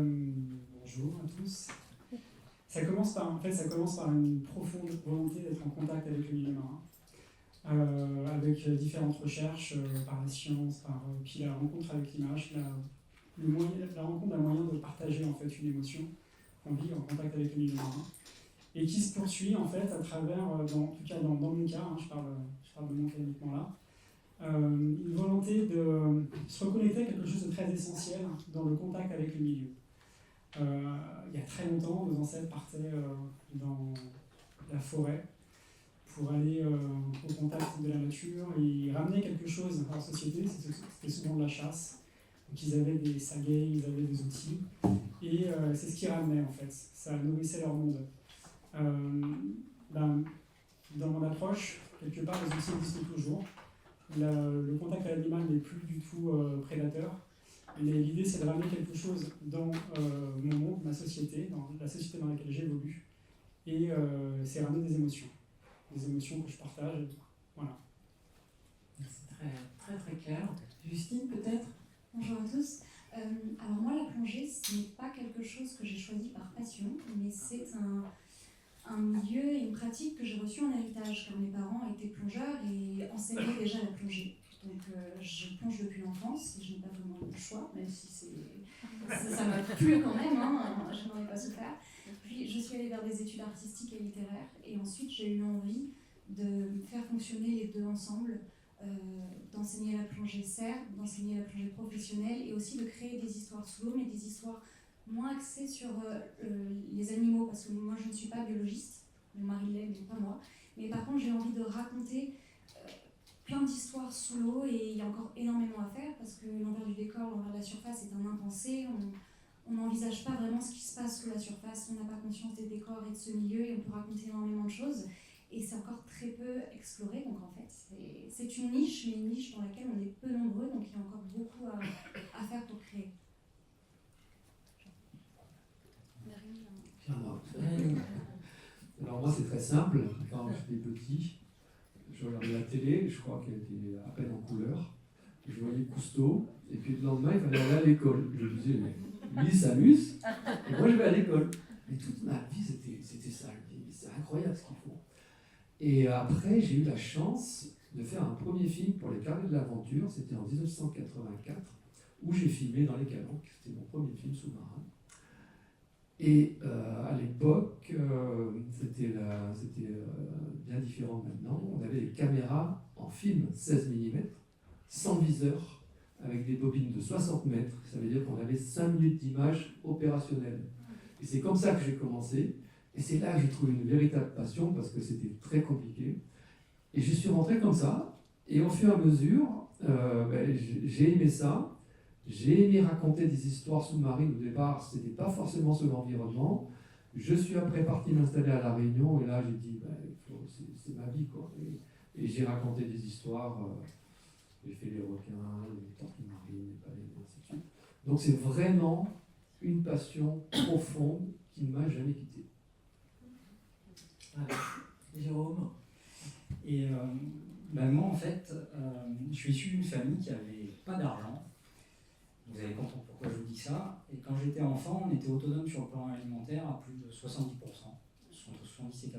Bonjour à tous. Ça commence par une profonde volonté d'être en contact avec le milieu marin, avec différentes recherches par la science, puis la rencontre avec l'image, la rencontre d'un moyen de partager en fait une émotion qu'on vit en contact avec le milieu marin, et qui se poursuit en fait à travers, en tout cas dans mon cas, je parle de mon cas uniquement là, une volonté de se reconnecter à quelque chose de très essentiel dans le contact avec le milieu. Il y a très longtemps, nos ancêtres partaient dans la forêt pour aller au contact de la nature et ils ramenaient quelque chose à leur société, c'était souvent de la chasse. Donc ils avaient des saguets, ils avaient des outils, et c'est ce qu'ils ramenaient en fait, ça nourrissait leur monde. Dans mon approche, quelque part, les outils existent toujours. Le contact avec l'animal n'est plus du tout prédateur. Mais l'idée, c'est de ramener quelque chose dans mon monde, ma société, dans la société dans laquelle j'évolue. Et c'est ramener des émotions que je partage. Voilà. C'est très, très, très clair. Justine, peut-être? Bonjour à tous. Alors moi, la plongée, ce n'est pas quelque chose que j'ai choisi par passion, mais c'est un milieu et une pratique que j'ai reçue en héritage, car mes parents étaient plongeurs et enseignaient déjà la plongée. Donc je plonge depuis l'enfance et je n'ai pas vraiment eu le choix, même si ça m'a plu quand même, je n'en ai pas souffert. Puis je suis allée vers des études artistiques et littéraires et ensuite j'ai eu envie de faire fonctionner les deux ensemble, d'enseigner la plongée certes, d'enseigner la plongée professionnelle et aussi de créer des histoires sous l'eau, mais des histoires moins axées sur les animaux, parce que moi je ne suis pas biologiste, mon mari l'est, mais pas moi. Mais par contre j'ai envie de raconter plein d'histoires sous l'eau et il y a encore énormément à faire parce que l'envers du décor, l'envers de la surface est un impensé. On n'envisage pas vraiment ce qui se passe sous la surface, on n'a pas conscience des décors et de ce milieu et on peut raconter énormément de choses. Et c'est encore très peu exploré, donc en fait c'est une niche, mais une niche dans laquelle on est peu nombreux, donc il y a encore beaucoup à faire pour créer. Alors moi c'est très simple, quand j'étais petit, je regardais la télé, je crois qu'elle était à peine en couleur, je voyais Cousteau, et puis le lendemain il fallait aller à l'école. Je me disais, mais lui il s'amuse, et moi je vais à l'école. Et toute ma vie c'était ça, c'est incroyable ce qu'ils font. Et après j'ai eu la chance de faire un premier film pour les Carnets de l'Aventure, c'était en 1984, où j'ai filmé dans les calanques, c'était mon premier film sous-marin. Et à l'époque, c'était bien différent de maintenant. On avait des caméras en film 16 mm, sans viseur, avec des bobines de 60 mètres. Ça veut dire qu'on avait 5 minutes d'image opérationnelle. Et c'est comme ça que j'ai commencé. Et c'est là que j'ai trouvé une véritable passion, parce que c'était très compliqué. Et je suis rentré comme ça. Et au fur et à mesure, j'ai aimé ça. J'ai aimé raconter des histoires sous-marines. Au départ, ce n'était pas forcément sur l'environnement. Je suis après parti m'installer à La Réunion et là j'ai dit, c'est ma vie, quoi. Et j'ai raconté des histoires, j'ai fait les requins, les tortues marines, les baleines, et ainsi de suite. Donc c'est vraiment une passion profonde qui ne m'a jamais quitté. Jérôme? Et moi en fait, je suis issu d'une famille qui n'avait pas d'argent. Vous allez comprendre pourquoi je vous dis ça. Et quand j'étais enfant, on était autonome sur le plan alimentaire à plus de 70%, entre 70 et 80%.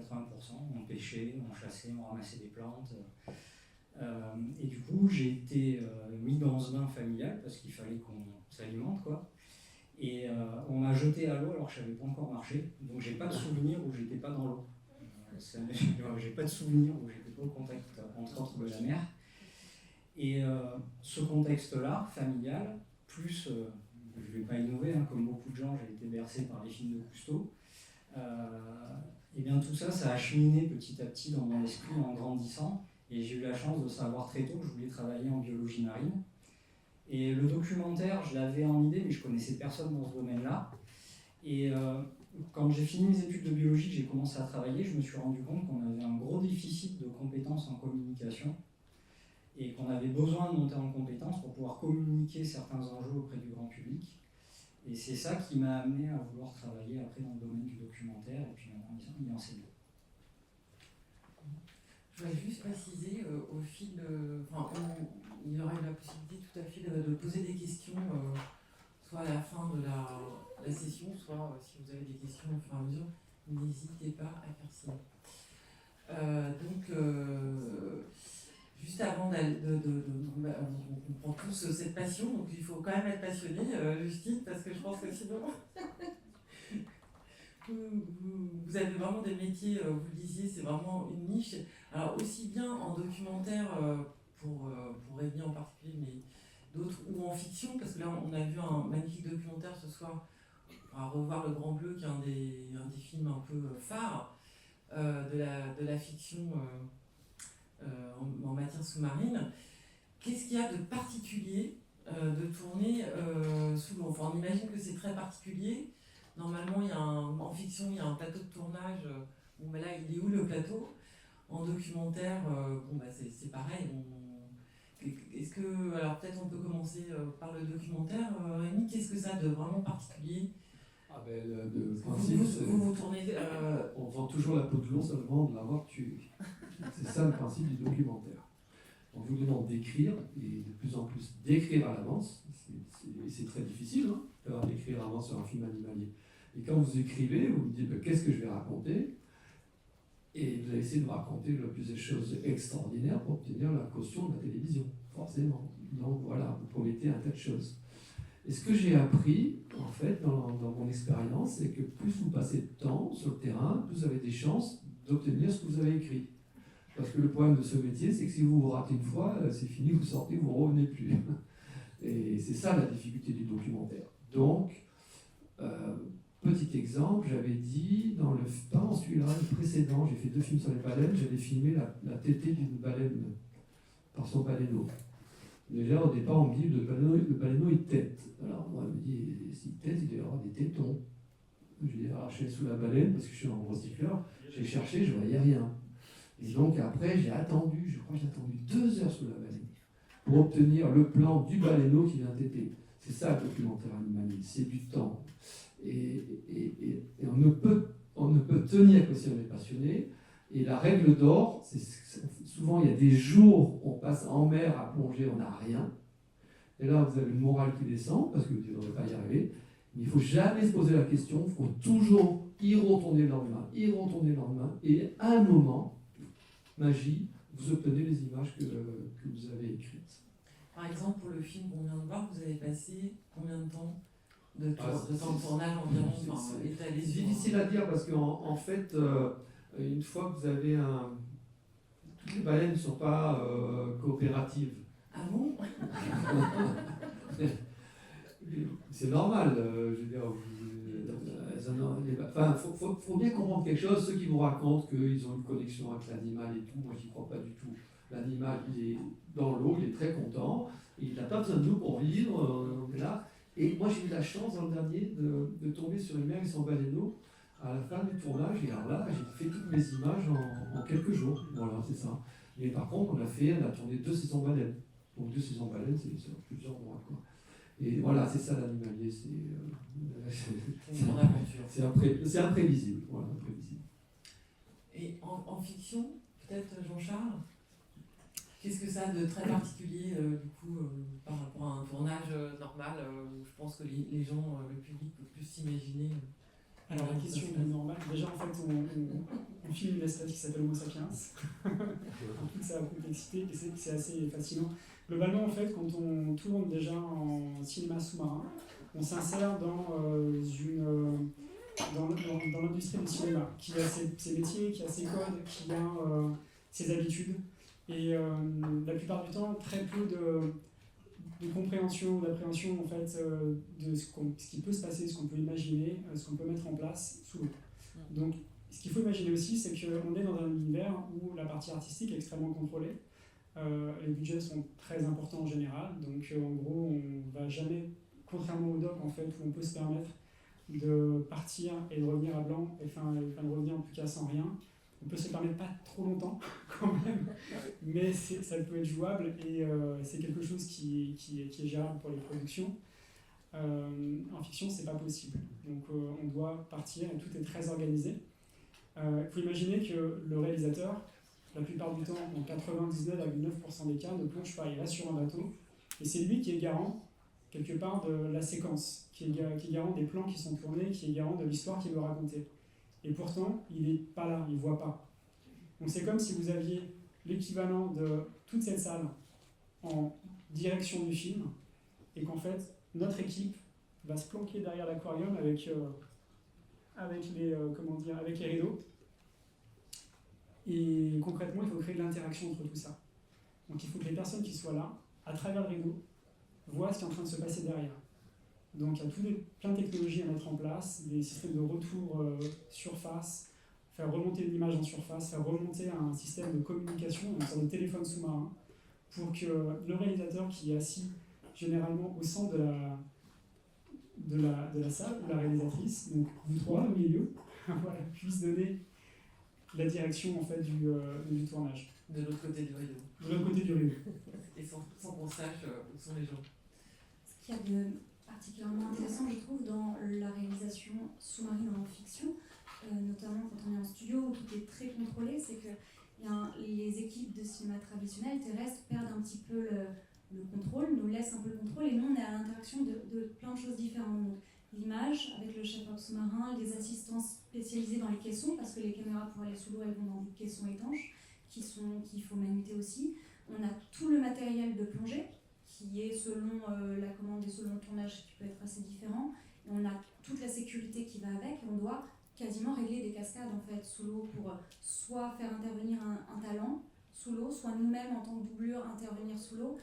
On pêchait, on chassait, on ramassait des plantes. Et du coup, j'ai été mis dans ce bain familial parce qu'il fallait qu'on s'alimente, quoi. Et on m'a jeté à l'eau alors que je ne savais pas encore marcher. Donc j'ai pas de souvenir où j'étais pas dans l'eau. J'ai pas de souvenir où j'étais pas au contact, entre autres, de la mer. Et ce contexte-là, familial, plus, je ne vais pas innover, comme beaucoup de gens, j'ai été bercé par les films de Cousteau. Et bien tout ça, ça a cheminé petit à petit dans mon esprit en grandissant. Et j'ai eu la chance de savoir très tôt que je voulais travailler en biologie marine. Et le documentaire, je l'avais en idée, mais je connaissais personne dans ce domaine-là. Et quand j'ai fini mes études de biologie, que j'ai commencé à travailler, je me suis rendu compte qu'on avait un gros déficit de compétences en communication et qu'on avait besoin de monter en compétences pour pouvoir communiquer certains enjeux auprès du grand public. Et c'est ça qui m'a amené à vouloir travailler après dans le domaine du documentaire et puis y enseigner. Je voudrais juste préciser, au fil il y aurait la possibilité tout à fait de poser des questions, soit à la fin de la session, soit si vous avez des questions au fur et à mesure, n'hésitez pas à faire signe. Juste avant on comprend tous cette passion, donc il faut quand même être passionné, Justine, parce que je pense que sinon vous avez vraiment des métiers, vous le disiez, c'est vraiment une niche. Alors aussi bien en documentaire, pour Rémi en particulier, mais d'autres, ou en fiction, parce que là on a vu un magnifique documentaire ce soir, on va revoir Le Grand Bleu, qui est un des films un peu phares de la fiction en matière sous-marine. Qu'est-ce qu'il y a de particulier de tourner sous l'eau? Enfin, on imagine que c'est très particulier. Normalement, en fiction, il y a un plateau de tournage. Bon, ben là, il est où le plateau? En documentaire, c'est pareil. Est-ce que, alors peut-être on peut commencer par le documentaire. Rémi, qu'est-ce que ça a de vraiment particulier? Le principe, vous tournez. On vend toujours la peau de l'ours avant de l'avoir tué. C'est ça le principe du documentaire. On vous demande d'écrire, et de plus en plus d'écrire à l'avance. C'est très difficile d'écrire à l'avance sur un film animalier. Et quand vous écrivez, vous vous dites qu'est-ce que je vais raconter? Et vous allez essayer de raconter le plus de choses extraordinaires pour obtenir la caution de la télévision, forcément. Donc voilà, vous promettez un tas de choses. Et ce que j'ai appris, en fait, dans mon expérience, c'est que plus vous passez de temps sur le terrain, plus vous avez des chances d'obtenir ce que vous avez écrit. Parce que le problème de ce métier, c'est que si vous vous ratez une fois, c'est fini, vous sortez, vous ne revenez plus. Et c'est ça la difficulté du documentaire. Donc, petit exemple, j'avais dit, pas en celui-là, le précédent, j'ai fait 2 films sur les baleines, j'avais filmé la tétée d'une baleine par son baleineau. Déjà, au départ, on me dit le baleineau il tète. Alors, moi, je me dis, s'il tète, il doit y avoir des tétons. J'ai arraché sous la baleine, parce que je suis un recycleur, j'ai cherché, je ne voyais rien. Et donc, après, j'ai attendu, je crois que j'ai attendu 2 heures sous la baleine pour obtenir le plan du baleineau qui vient téter. C'est ça le documentaire animalier, c'est du temps. Et on ne peut tenir que si on est passionné. Et la règle d'or, c'est souvent il y a des jours où on passe en mer à plonger, on n'a rien. Et là, vous avez le moral qui descend, parce que vous ne devrez pas y arriver. Mais il ne faut jamais se poser la question, il faut toujours y retourner le lendemain. Et à un moment, magie, vous obtenez les images que vous avez écrites. Par exemple, pour le film qu'on vient de voir, vous avez passé combien de temps de tournage environ? C'est difficile à dire parce qu'en fait, une fois que vous avez toutes les baleines ne sont pas coopératives. Ah bon? C'est normal, je veux dire. Faut bien comprendre quelque chose. Ceux qui vous racontent qu'ils ont une connexion avec l'animal et tout, moi j'y crois pas du tout. L'animal, il est dans l'eau, il est très content, il n'a pas besoin de nous pour vivre, on est là. Et moi j'ai eu la chance dans le dernier de tomber sur une mer et son baleineau à la fin du tournage, et alors là j'ai fait toutes mes images en quelques jours, voilà c'est ça. Mais par contre on a tourné 2 saisons baleines, donc 2 saisons baleines c'est sur plusieurs mois quoi. Et voilà c'est ça l'animalier, c'est imprévisible, voilà, imprévisible. Et en fiction, peut-être Jean-Charles, qu'est-ce que ça a de très particulier par rapport à un tournage normal où je pense que les gens, le public peut plus s'imaginer? Alors la question est normale. Déjà en fait on filme une espèce qui s'appelle Homo sapiens, en toute sa complexité, et c'est assez fascinant. Globalement en fait quand on tourne déjà en cinéma sous-marin, on s'insère dans l'industrie du cinéma, qui a ses métiers, qui a ses codes, qui a ses habitudes. Et la plupart du temps, très peu de compréhension, d'appréhension en fait, de ce qui peut se passer, ce qu'on peut imaginer, ce qu'on peut mettre en place sous l'eau. Donc, ce qu'il faut imaginer aussi, c'est qu'on est dans un univers où la partie artistique est extrêmement contrôlée. Les budgets sont très importants en général, donc en gros, on ne va jamais, contrairement au doc en fait, où on peut se permettre de partir et de revenir à blanc, de revenir en tout cas sans rien. On peut se permettre pas trop longtemps quand même, mais ça peut être jouable et c'est quelque chose qui est gérable pour les productions. En fiction, c'est pas possible. Donc on doit partir et tout est très organisé. Il faut imaginer que le réalisateur, la plupart du temps, dans 99,9% des cas, ne plonge pas. Il reste sur un bateau et c'est lui qui est garant quelque part de la séquence, qui est garant des plans qui sont tournés, qui est garant de l'histoire qu'il veut raconter. Et pourtant, il n'est pas là, il ne voit pas. Donc c'est comme si vous aviez l'équivalent de toute cette salle en direction du film, et qu'en fait, notre équipe va se planquer derrière l'aquarium avec les rideaux. Et concrètement, il faut créer de l'interaction entre tout ça. Donc il faut que les personnes qui soient là, à travers le rideau, voient ce qui est en train de se passer derrière. Donc il y a plein de technologies à mettre en place, des systèmes de retour surface, faire remonter l'image en surface, faire remonter un système de communication, une sorte de téléphone sous-marin, pour que le réalisateur qui est assis généralement au centre de la salle, ou la réalisatrice, donc vous trois au milieu, voilà, puisse donner la direction en fait du tournage. De l'autre côté du rideau. De l'autre côté du rideau. Et sans qu'on sache où sont les gens. Ce qu'il y a de particulièrement intéressant, je trouve, dans la réalisation sous-marine en fiction, notamment quand on est en studio où tout est très contrôlé, c'est que les équipes de cinéma traditionnel terrestre perdent un petit peu le contrôle, nous laissent un peu le contrôle, et nous on est à l'interaction de plein de choses différentes. Donc, l'image avec le chef-op sous-marin, les assistants spécialisés dans les caissons, parce que les caméras pour aller sous l'eau elles vont dans des caissons étanches qu'il faut manuter aussi. On a tout le matériel de plongée qui est selon la commande et selon le tournage qui peut être assez différent. Et on a toute la sécurité qui va avec, et on doit quasiment régler des cascades en fait sous l'eau pour soit faire intervenir un talent sous l'eau, soit nous-mêmes en tant que doublure intervenir sous l'eau.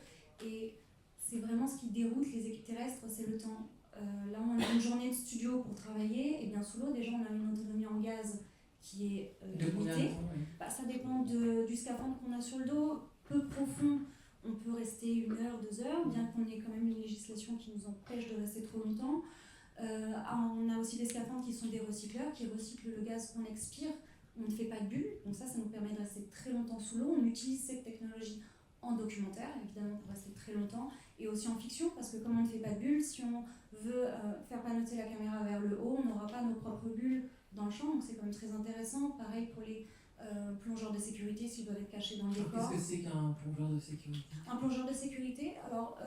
Et c'est vraiment ce qui déroute les équipes terrestres, c'est le temps. Là on a une journée de studio pour travailler, et bien sous l'eau déjà on a une autonomie en gaz qui est limitée. Ça dépend du scaphandre qu'on a sur le dos. Peu profond, on peut rester 1 heure, 2 heures, bien qu'on ait quand même une législation qui nous empêche de rester trop longtemps. On a aussi des scaphandres qui sont des recycleurs, qui recyclent le gaz qu'on expire. On ne fait pas de bulles, donc ça nous permet de rester très longtemps sous l'eau. On utilise cette technologie en documentaire, évidemment, pour rester très longtemps, et aussi en fiction, parce que comme on ne fait pas de bulles, si on veut faire panoter la caméra vers le haut, on n'aura pas nos propres bulles dans le champ, donc c'est quand même très intéressant. Pareil pour les plongeurs de sécurité, s'ils doivent être cachés dans le décor. Qu'est-ce que c'est qu'un plongeur de sécurité ? Un plongeur de sécurité, alors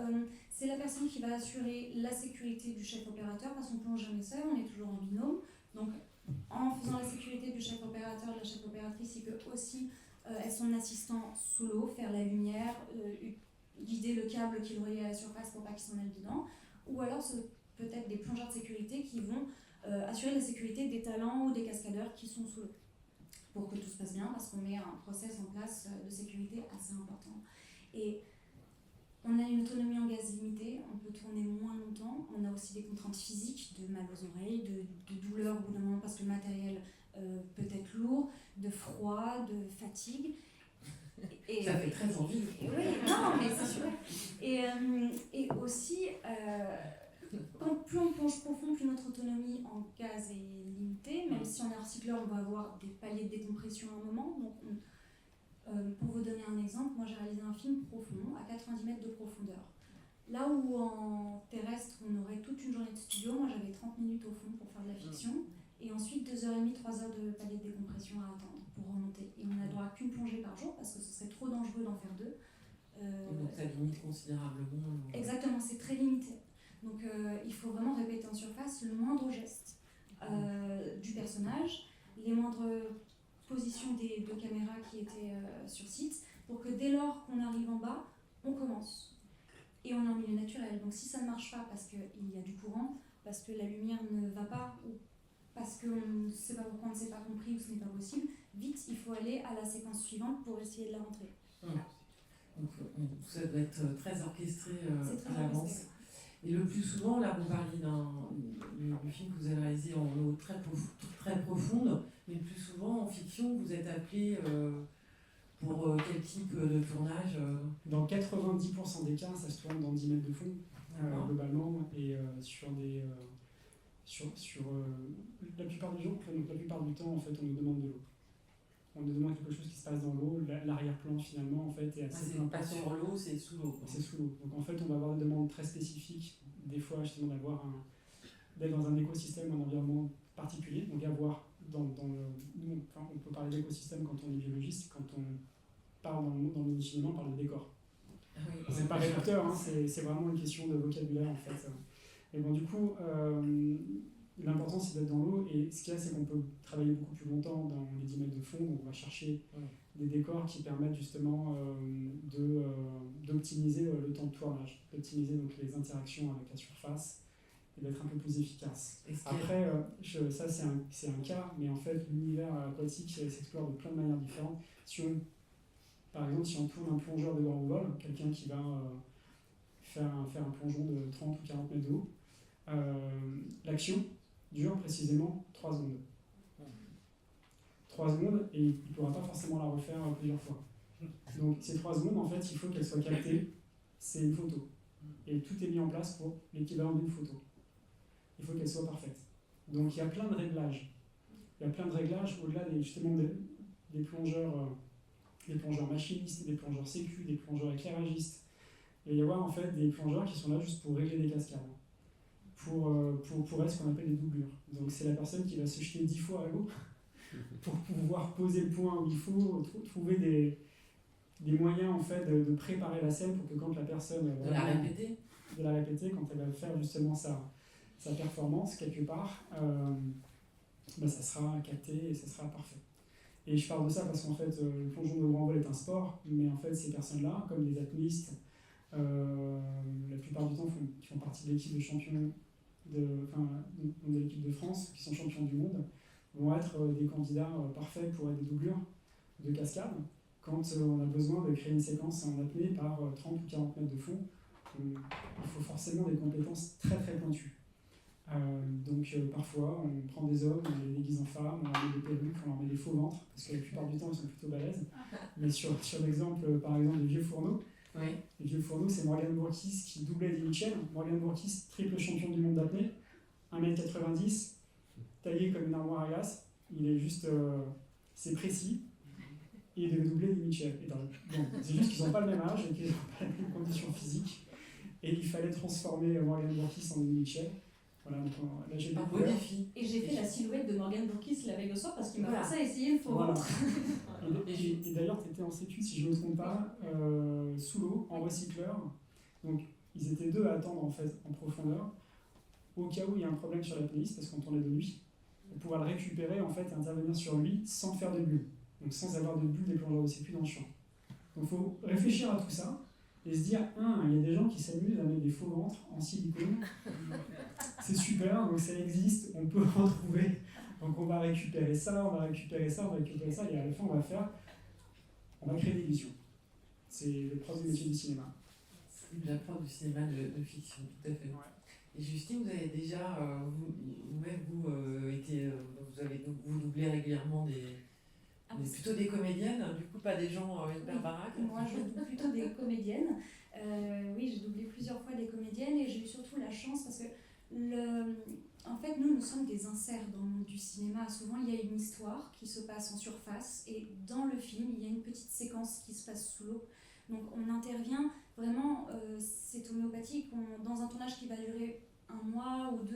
c'est la personne qui va assurer la sécurité du chef opérateur, parce qu'on ne plonge jamais seul, on est toujours en binôme. Donc en faisant la sécurité du chef opérateur, de la chef opératrice, il peut aussi être son assistant sous l'eau, faire la lumière, guider le câble qui le relie à la surface pour pas qu'il s'en aille dedans. Ou alors peut-être des plongeurs de sécurité qui vont assurer la sécurité des talents ou des cascadeurs qui sont sous l'eau, pour que tout se passe bien, parce qu'on met un process en place de sécurité assez important. Et on a une autonomie en gaz limitée, on peut tourner moins longtemps, on a aussi des contraintes physiques, de mal aux oreilles, de douleur au bout d'un moment parce que le matériel peut être lourd, de froid, de fatigue. Et ça fait très envie. Oui, non, mais c'est sûr. Et aussi, plus on plonge profond, plus notre autonomie en gaz est limitée. Même si on est recycleur, on va avoir des paliers de décompression à un moment. Donc pour vous donner un exemple, moi j'ai réalisé un film profond, à 90 mètres de profondeur. Là où en terrestre, on aurait toute une journée de studio, moi j'avais 30 minutes au fond pour faire de la fiction. Et ensuite 2h30, 3h de palier de décompression à attendre pour remonter. Et on n'a droit qu'une plongée par jour parce que ce serait trop dangereux d'en faire 2. Donc ça limite considérablement. Exactement, c'est très limité. Donc il faut vraiment répéter en surface le moindre geste du personnage, les moindres positions des 2 caméras qui étaient sur site, pour que dès lors qu'on arrive en bas, on commence. Et on est en milieu naturel. Donc si ça ne marche pas parce qu'il y a du courant, parce que la lumière ne va pas, ou parce qu'on ne sait pas pourquoi on ne s'est pas compris ou ce n'est pas possible, vite il faut aller à la séquence suivante pour essayer de la rentrer. Voilà. Donc ça doit être très orchestré très à l'avance. orchestré. Et le plus souvent, là vous parliez du film que vous avez réalisé en eau très profonde, mais le plus souvent en fiction vous êtes appelé pour quel type de tournage Dans 90% des cas, ça se tourne dans 10 mètres de fond, globalement, et la plupart du temps, en fait, on nous demande de l'eau. On nous demande quelque chose qui se passe dans l'eau, l'arrière-plan finalement en fait est assez c'est pas sur l'eau, c'est sous l'eau. C'est sous l'eau. Donc en fait on va avoir des demandes très spécifiques, des fois justement d'être dans un écosystème, un environnement particulier, donc avoir on peut parler d'écosystème quand on est biologiste, quand on parle dans le monde cinéma, on parle de décor. Oui. c'est pas réducteur, hein, c'est vraiment une question de vocabulaire en fait. Et bon, du coup, l'important c'est d'être dans l'eau, et ce qu'il y a, c'est qu'on peut travailler beaucoup plus longtemps dans les 10 mètres de fond, donc on va chercher des décors qui permettent justement d'optimiser le temps de tournage, d'optimiser donc les interactions avec la surface et d'être un peu plus efficace. Après, ça c'est un cas, mais en fait l'univers aquatique s'explore de plein de manières différentes. Par exemple, si on tourne un plongeur de grand vol, quelqu'un qui va faire un plongeon de 30 ou 40 mètres de haut, l'action dure précisément 3 secondes. 3 secondes, et il ne pourra pas forcément la refaire plusieurs fois. Donc ces 3 secondes, en fait, il faut qu'elles soient captées. C'est une photo. Et tout est mis en place pour l'équivalent d'une photo. Il faut qu'elle soit parfaite. Donc il y a plein de réglages. Il y a plein de réglages au-delà justement des plongeurs machinistes, des plongeurs sécu, des plongeurs éclairagistes. Il va y avoir en fait des plongeurs qui sont là juste pour régler des cascades, pour être ce qu'on appelle des doublures. Donc c'est la personne qui va se jeter 10 fois à l'eau pour pouvoir poser le point où il faut, trouver des moyens en fait de préparer la scène pour que quand la personne de la répéter, quand elle va faire justement sa performance quelque part, ça sera capté et ça sera parfait. Et je parle de ça parce qu'en fait le plongeon de grand vol est un sport, mais en fait ces personnes-là, comme les apnéistes, la plupart du temps qui font partie de l'équipe de champions de l'équipe de France, qui sont champions du monde, vont être des candidats parfaits pour être des doublures de cascade. Quand on a besoin de créer une séquence en apnée par 30 ou 40 mètres de fond, il faut forcément des compétences très très pointues. Donc parfois on prend des hommes, on les déguise en femmes, on leur met des perruques, on leur met des faux ventres, parce que la plupart du temps ils sont plutôt balèzes. Mais sur l'exemple par exemple des vieux fourneaux, les vieux fourneaux, c'est Morgan Bourkis qui doublait Eddie Mitchell. Morgan Bourkis, triple champion du monde d'apnée, 1m90, taillé comme une armoire à glace. Il est juste, c'est précis. Et il devait doubler Eddie Mitchell. C'est juste qu'ils n'ont pas le même âge et qu'ils n'ont pas les mêmes conditions physiques. Et il fallait transformer Morgan Bourkis en Eddie Mitchell. Voilà, donc là j'ai un beau défi. Et j'ai fait la silhouette de Morgan Bourkis la veille au soir parce qu'il m'a forcé à essayer le faux voilà. ventre. Et d'ailleurs, tu étais en sécu, si je ne me trompe pas, sous l'eau, en recycleur. Donc, ils étaient 2 à attendre en fait en profondeur, au cas où il y a un problème sur l'apnéiste, parce qu'on tournait de nuit, pour pouvoir le récupérer en fait et intervenir sur lui sans faire de bulle. Donc, sans avoir de bulle des plongeurs de sécu dans le champ. Donc, il faut réfléchir à tout ça et se dire, il y a des gens qui s'amusent à mettre des faux ventres en silicone. C'est super, donc ça existe, on peut en trouver. Donc on va récupérer ça, et à la fin on va créer des illusions. C'est le propre du métier du cinéma. C'est la propre du cinéma de fiction, tout à fait. Ouais. Et Justine, vous avez déjà, vous doublez régulièrement plutôt des comédiennes, du coup pas des gens hyper baraques. Moi je double plutôt des comédiennes. Oui, j'ai doublé plusieurs fois des comédiennes et j'ai eu surtout la chance parce que en fait nous sommes des inserts dans le monde du cinéma. Souvent il y a une histoire qui se passe en surface et dans le film il y a une petite séquence qui se passe sous l'eau. Donc on intervient vraiment, c'est homéopathique, dans un tournage qui va durer 1 mois ou 2.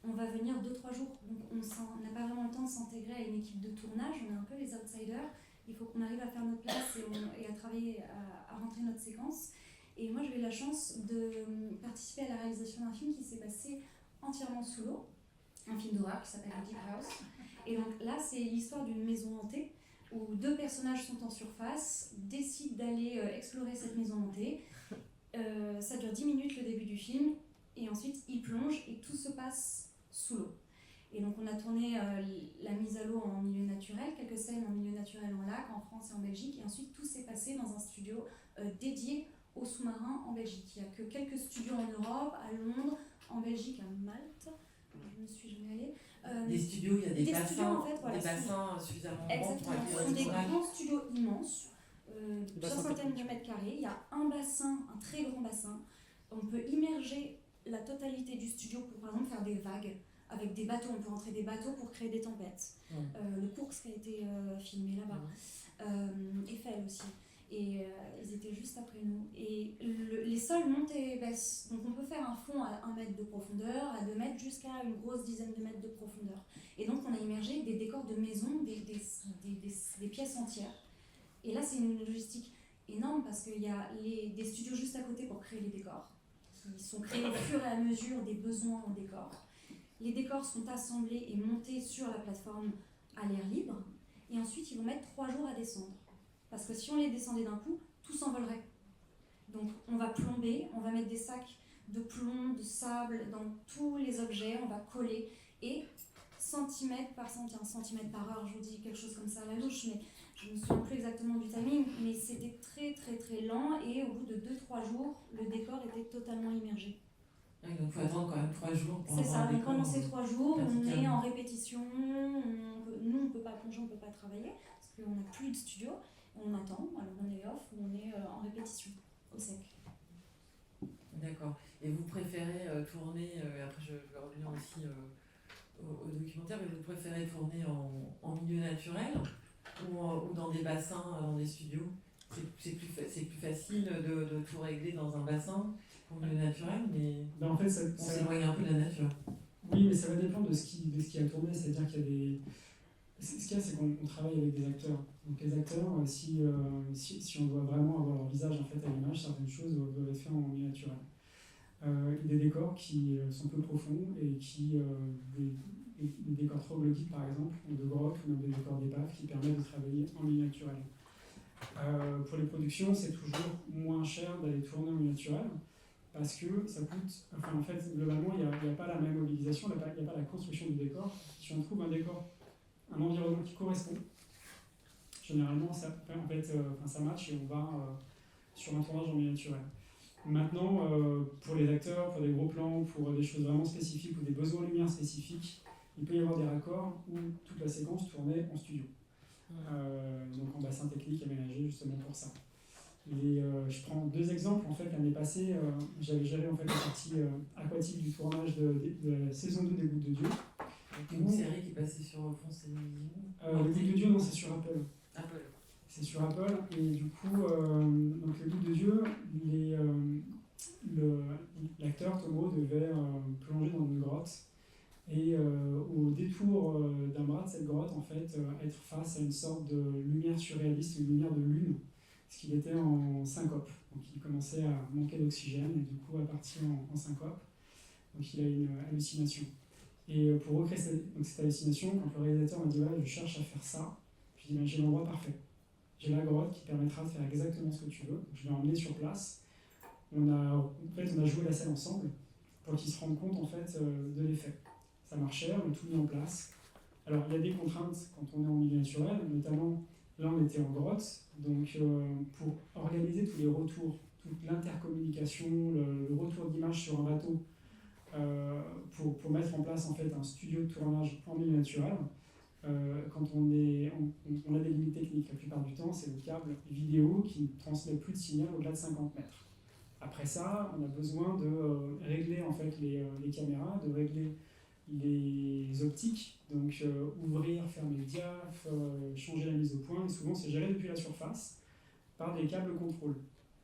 On va venir 2-3 jours, donc on n'a pas vraiment le temps de s'intégrer à une équipe de tournage, on est un peu les outsiders, il faut qu'on arrive à faire notre place et à travailler, à rentrer notre séquence. Et moi j'ai eu la chance de participer à la réalisation d'un film qui s'est passé entièrement sous l'eau, un film d'horreur qui s'appelle Deep House. Et donc là c'est l'histoire d'une maison hantée où 2 personnages sont en surface, décident d'aller explorer cette maison hantée. Ça dure 10 minutes le début du film, et ensuite ils plongent et tout se passe sous l'eau. Et donc on a tourné la mise à l'eau en milieu naturel, quelques scènes en milieu naturel en lac, en France et en Belgique, et ensuite tout s'est passé dans un studio dédié aux sous-marins en Belgique. Il n'y a que quelques studios en Europe, à Londres, en Belgique, à Malte. Je ne suis jamais allée. Des studios, il y a des bassins, studios, en fait, voilà, des bassins suffisamment grands pour exactement, ce sont des grands studios immenses, soixantaine de mètres carrés. Il y a un bassin, un très grand bassin. On peut immerger la totalité du studio pour par exemple faire des vagues avec des bateaux. On peut rentrer des bateaux pour créer des tempêtes. Le Kursk a été filmé là-bas. Eiffel aussi. Et ils étaient juste après nous. Et les sols montent et baissent. Donc on peut faire un fond à 1 mètre de profondeur, à 2 mètres, jusqu'à une grosse dizaine de mètres de profondeur. Et donc on a immergé des décors de maisons, des pièces entières. Et là c'est une logistique énorme parce qu'il y a des studios juste créer les décors, qui sont créés au fur et à mesure des besoins en décor. Les décors sont assemblés et montés sur la plateforme à l'air libre, et ensuite ils vont mettre 3 jours à descendre. Parce que si on les descendait d'un coup, tout s'envolerait. Donc on va plomber, on va mettre des sacs de plomb, de sable dans tous les objets, on va coller, et centimètre par centimètre par heure, je vous dis quelque chose comme ça à la louche, mais je ne me souviens plus exactement du timing, mais c'était très très très lent, et au bout de 2-3 jours, le décor était totalement immergé. Ah, donc il faut attendre quand même 3 jours pour C'est avoir ça, un donc décor, pendant ces 3 jours, on est pratiquement. en répétition, nous on ne peut pas plonger, on ne peut pas travailler, parce qu'on n'a plus de studio, on attend, alors on est off ou on est en répétition, au sec. D'accord. Et vous préférez tourner, après je vais revenir aussi au documentaire, mais vous préférez tourner en milieu naturel ou dans des bassins, dans des studios? C'est plus facile de tout régler dans un bassin qu'en milieu naturel, mais Ben, en fait, on s'éloigne un peu de la nature. oui, mais ça va dépendre de ce qui a tourné, c'est-à-dire qu'il y a des... Ce qu'il y a, c'est qu'on travaille avec des acteurs. Donc les acteurs, si on doit vraiment avoir leur visage en fait, à l'image, certaines choses doivent être faites en milieu naturel. Des décors qui sont peu profonds et des décors troglodytes par exemple, ou de grottes, ou même des décors d'épave qui permettent de travailler en milieu naturel. Pour les productions, c'est toujours moins cher d'aller tourner en milieu naturel parce que ça coûte. Enfin, en fait, globalement, il n'y a pas la même mobilisation, il n'y a pas la construction du décor. Si on trouve un décor, un environnement qui correspond, généralement, ça match et on va sur un tournage en milieu naturel. Maintenant, pour les acteurs, pour des gros plans, pour des choses vraiment spécifiques ou des besoins en lumière spécifiques, il peut y avoir des raccords où toute la séquence tournait en studio. Donc en bassin technique aménagé justement pour ça. Je prends 2 exemples. En fait, l'année passée, j'avais géré en fait, la partie aquatique du tournage de la saison 2 des Gouttes de Dieu. Donc une série qui est passée sur France Télévisions. Les Gouttes de Dieu, non, c'est sur Apple. Apple. C'est sur Apple, et du coup, donc les Gouttes de Dieu, l'acteur Tomo devait plonger dans une grotte, et au détour d'un bras de cette grotte, en fait, être face à une sorte de lumière surréaliste, une lumière de lune, parce qu'il était en syncope. Donc il commençait à manquer d'oxygène, et du coup à partir en syncope. Donc il a une hallucination. Et pour recréer cette hallucination, quand le réalisateur m'a dit ouais, je cherche à faire ça, je dis j'ai l'endroit parfait. J'ai la grotte qui permettra de faire exactement ce que tu veux. Je l'ai emmené sur place. On a joué la scène ensemble pour qu'ils se rendent compte en fait, de l'effet. Ça marchait, on a tout mis en place. Alors il y a des contraintes quand on est en milieu naturel, notamment là on était en grotte, donc pour organiser tous les retours, toute l'intercommunication, le retour d'image sur un bateau, pour mettre en place en fait, un studio de tournage en milieu naturel. Quand on a des limites techniques, la plupart du temps, c'est le câble vidéo qui ne transmet plus de signal au-delà de 50 mètres. Après ça, on a besoin de régler en fait, les caméras, de régler les optiques, donc ouvrir, fermer le diaph, changer la mise au point, et souvent c'est géré depuis la surface par des câbles contrôle.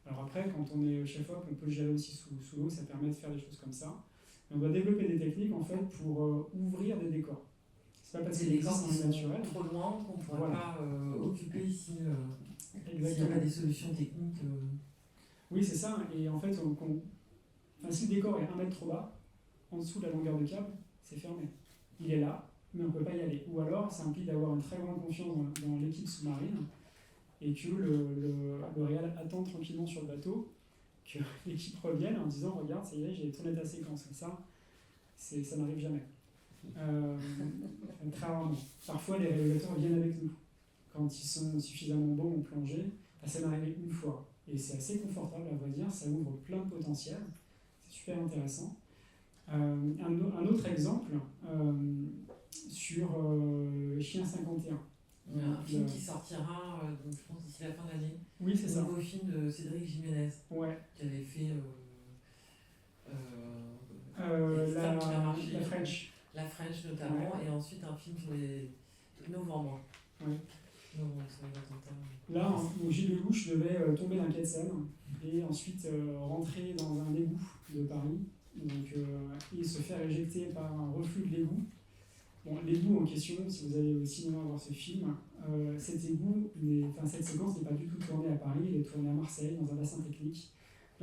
Alors après, quand on est chef-op, on peut le gérer aussi sous l'eau, ça permet de faire des choses comme ça. Et on doit développer des techniques en fait, pour ouvrir des décors. C'est pas parce C'est qu'il des existe décors en qui milieu naturel. sont trop loin qu'on ne pourrait Voilà. pas occuper s'il n'y a Exactement. pas des solutions techniques. Oui, c'est ça. Et en fait, si le décor est 1 mètre trop bas, en dessous de la longueur de câble, c'est fermé. Il est là, mais on ne peut pas y aller. Ou alors, ça implique d'avoir une très grande confiance dans l'équipe sous-marine et que le réal attend tranquillement sur le bateau que l'équipe revienne en disant regarde, ça y est, j'ai tourné ta séquence. Et ça n'arrive jamais. Très rarement. Parfois, les réalisateurs viennent avec nous. Quand ils sont suffisamment bons en plongée, ça m'est arrivé une fois. Et c'est assez confortable, à vrai dire, ça ouvre plein de potentiel. C'est super intéressant. Un autre exemple, sur Chien 51. Il y a un film qui sortira, donc, je pense, d'ici la fin de l'année. Oui, c'est Un ça. nouveau film de Cédric Jiménez, Ouais. qui avait fait La French. La French notamment, Ouais. et ensuite un film sur les novembre. Ouais. Novembre, sur les attentats. Là, Gilles Lelouch devait tomber d'un quai de Seine et ensuite rentrer dans un égout de Paris, donc, et se faire éjecter par un reflux de l'égout. Bon, l'égout en question, si vous allez au cinéma voir ce film, cette séquence n'est pas du tout tournée à Paris, elle est tournée à Marseille, dans un bassin technique.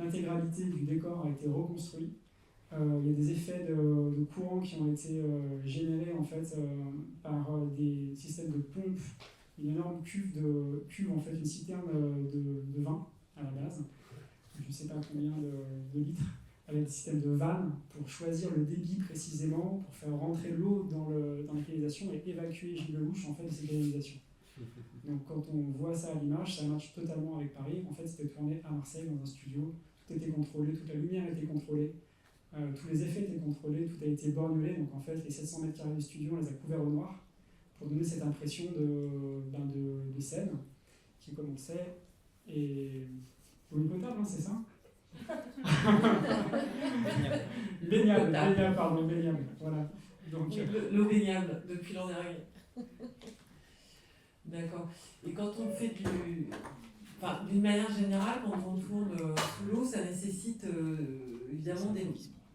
l'intégralité du décor a été reconstruit. Il y a des effets de courant qui ont été générés en fait, par des systèmes de pompes, une énorme cuve en fait, une citerne de vin à la base, je ne sais pas combien de litres, avec des systèmes de vannes pour choisir le débit précisément, pour faire rentrer l'eau dans la canalisation et évacuer Gilles Lelouch en fait, de ces canalisations. Donc quand on voit ça à l'image, ça marche totalement avec Paris. En fait, c'était tourné à Marseille dans un studio, tout était contrôlé, toute la lumière était contrôlée, tous les effets étaient contrôlés, tout a été bornelé. Donc en fait, les 700 mètres carrés du studio, on les a couverts au noir pour donner cette impression de scène qui commençait. Et l'eau potable, hein, c'est ça? Baignable, voilà. Donc, L'eau baignable depuis l'an dernier. D'accord. Et quand on fait enfin, d'une manière générale, quand on tourne sous l'eau, ça nécessite évidemment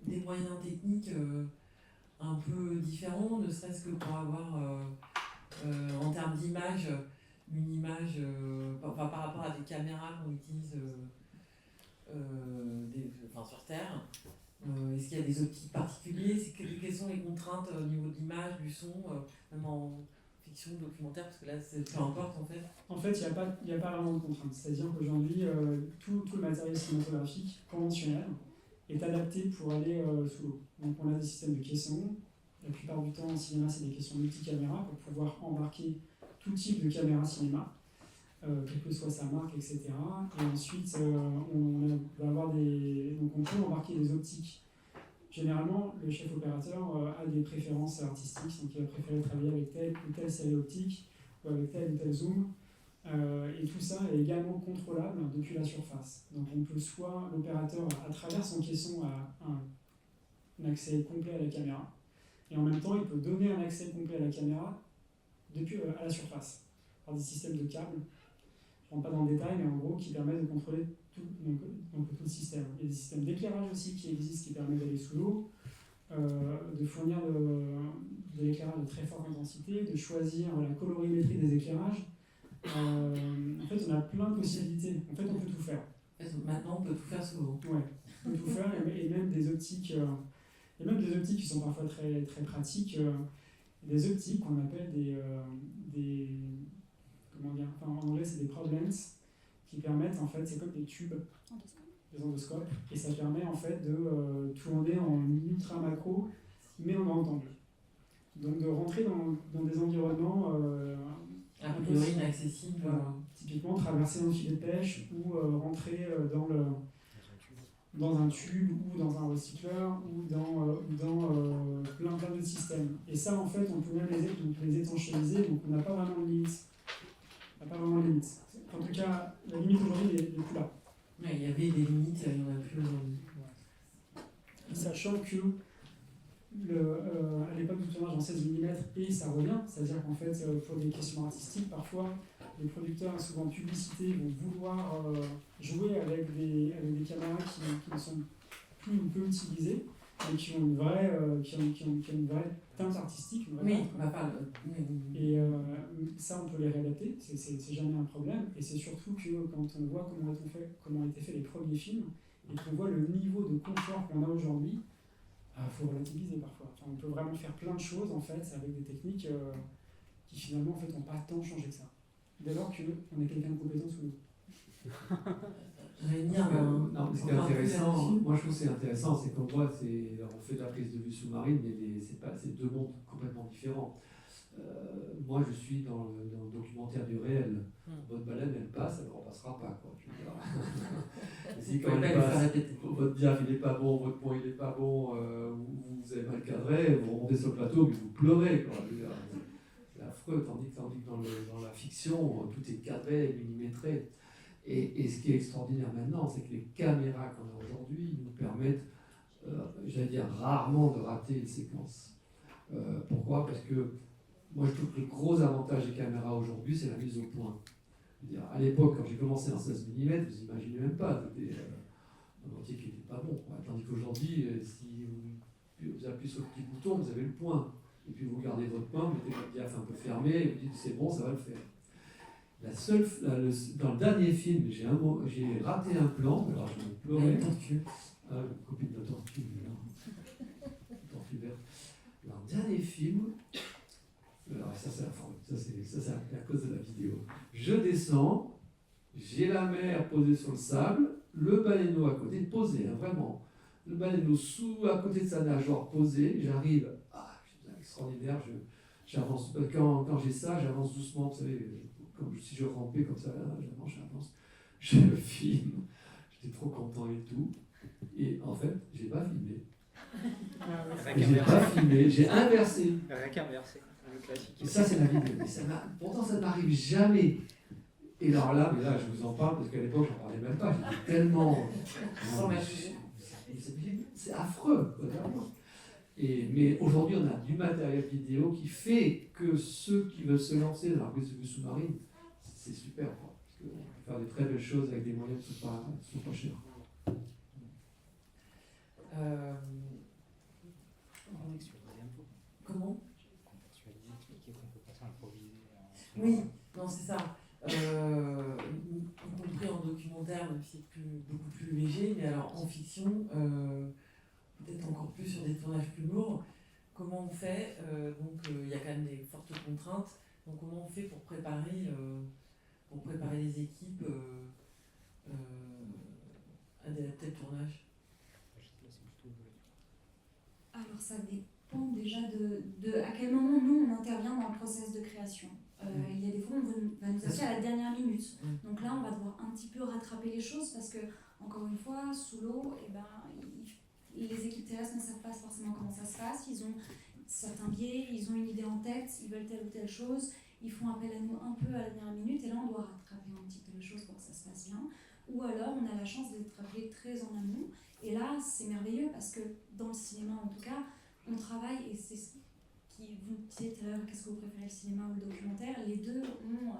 des moyens techniques un peu différents, ne serait-ce que pour avoir, en termes d'image, une image par rapport à des caméras qu'on utilise sur Terre. Est-ce qu'il y a des optiques particuliers? Quelles sont les contraintes au niveau de l'image, du son, même en fiction, documentaire, parce que là, peu importe en fait. En fait, il n'y a pas vraiment de contraintes. C'est-à-dire qu'aujourd'hui, tout le matériel cinématographique conventionnel est adapté pour aller sous l'eau. Donc on a des systèmes de caissons. La plupart du temps, en cinéma, c'est des caissons multicaméras pour pouvoir embarquer tout type de caméra cinéma, quelle que soit sa marque, etc. Et ensuite, on va avoir donc on peut embarquer des optiques. Généralement, le chef opérateur a des préférences artistiques, donc il va préférer travailler avec telle ou telle série optique ou avec tel ou tel zoom. Et tout ça est également contrôlable depuis la surface. Donc on peut soit l'opérateur, à travers son caisson, a un accès complet à la caméra, et en même temps il peut donner un accès complet à la caméra depuis à la surface, par des systèmes de câbles. Je ne rentre pas dans le détail, mais en gros qui permettent de contrôler tout le système. Il y a des systèmes d'éclairage aussi qui existent, qui permettent d'aller sous l'eau, de fournir de l'éclairage de très forte intensité, de choisir la colorimétrie des éclairages. En fait, on a plein de possibilités. En fait, on peut tout faire. Maintenant, on peut tout faire sous l'eau. Ouais, on peut tout faire, et même des optiques. Et même des optiques qui sont parfois très, très pratiques. Des optiques qu'on appelle des comment dire, enfin, en anglais, c'est des prod lens qui permettent, en fait, c'est comme des tubes, des endoscopes, et ça permet en fait de tourner en ultra macro, mais en grand angle. Donc de rentrer dans des environnements a priori inaccessibles. Typiquement traverser un filet de pêche ou rentrer dans un tube ou dans un recycleur ou dans plein de systèmes. Et ça, en fait, on peut même les étanchéiser, donc on n'a pas vraiment de limite. En tout cas, la limite aujourd'hui n'est plus là. Mais il y avait des limites, il n'y en a plus aujourd'hui. Sachant que à l'époque du tournage en 16 mm, et ça revient, c'est-à-dire qu'en fait, pour des questions artistiques, parfois, les producteurs, souvent de publicité, vont vouloir jouer avec des caméras qui ne sont plus ou peu utilisées, mais qui ont une vraie, teinte artistique. Et ça, on peut les réadapter, c'est jamais un problème. Et c'est surtout que quand on voit comment ont été faits les premiers films, et qu'on voit le niveau de confort qu'on a aujourd'hui, faut relativiser parfois. Enfin, on peut vraiment faire plein de choses en fait avec des techniques qui finalement en fait n'ont pas tant changé que ça. Dès lors qu'on est quelqu'un de compétent sous nous. Non, mais ce qui est intéressant, moi je trouve que c'est intéressant, c'est qu'on voit, on fait de la prise de vue sous-marine, mais c'est deux mondes complètement différents. Moi je suis dans le documentaire du réel. Votre baleine elle passe, elle ne repassera pas. Quoi. Si quand elle passe, votre diaph il n'est pas bon, votre point il n'est pas bon, vous avez mal cadré, vous remontez sur le plateau, mais vous pleurez. Quoi. C'est affreux, tandis que dans la fiction, tout est cadré, millimétré. Et ce qui est extraordinaire maintenant, c'est que les caméras qu'on a aujourd'hui nous permettent, j'allais dire, rarement de rater une séquence. Pourquoi? Parce que moi je trouve que le gros avantage des caméras aujourd'hui, c'est la mise au point. À l'époque, quand j'ai commencé en 16 mm, vous imaginez même pas, c'était un entier qui n'était pas bon. Quoi. Tandis qu'aujourd'hui, si vous appuyez sur le petit bouton, vous avez le point. Et puis vous gardez votre point, vous mettez votre diaph un peu fermé, et vous dites c'est bon, ça va le faire. Dans le dernier film, j'ai raté un plan, alors je me pleurais. Une tortue. Une copine de tortue, tortue verte. Dans le dernier film, alors ça c'est à cause de la vidéo. Je descends, j'ai la mer posée sur le sable, le baleineau à côté, posé, hein, vraiment. Le baleineau à côté de sa nageoire posée, j'arrive, c'est extraordinaire, j'avance. Quand j'ai ça, j'avance doucement, vous savez, comme si je rampais comme ça, j'avance, je filme, j'étais trop content et tout. Et en fait, j'ai pas filmé. J'ai inversé. Avec inversé, le classique. Et ça, c'est la vidéo. Pourtant, ça ne m'arrive jamais. Et alors là, je vous en parle parce qu'à l'époque, j'en parlais même pas. J'étais tellement. C'est affreux. Mais aujourd'hui, on a du matériel vidéo qui fait que ceux qui veulent se lancer dans la prise de vue sous-marine, c'est super. Parce qu'on peut faire des très belles choses avec des moyens qui ne sont pas chers. Comment? Tu as expliqué qu'on peut pas s'improviser. Oui, non, c'est ça. Y compris en documentaire, même si c'est beaucoup plus léger, mais alors en fiction, peut-être encore plus sur des tournages plus lourds, comment on fait? Donc il y a quand même des fortes contraintes. Donc comment on fait pour préparer les équipes à des tels tournages? Alors ça dépend déjà de à quel moment nous on intervient dans le process de création. Il y a des fois on va nous appeler à la dernière minute. Donc là on va devoir un petit peu rattraper les choses parce que, encore une fois, sous l'eau, les équipes terrestres ne savent pas forcément comment ça se passe. Ils ont certains biais, ils ont une idée en tête, ils veulent telle ou telle chose, ils font appel à nous un peu à la dernière minute et là on doit rattraper un petit peu les choses pour que ça se passe bien. Ou alors on a la chance d'être appelé très en amont. Et là, c'est merveilleux parce que dans le cinéma, en tout cas, on travaille, et c'est ce qui vous disiez tout à l'heure, qu'est-ce que vous préférez, le cinéma ou le documentaire? Les deux ont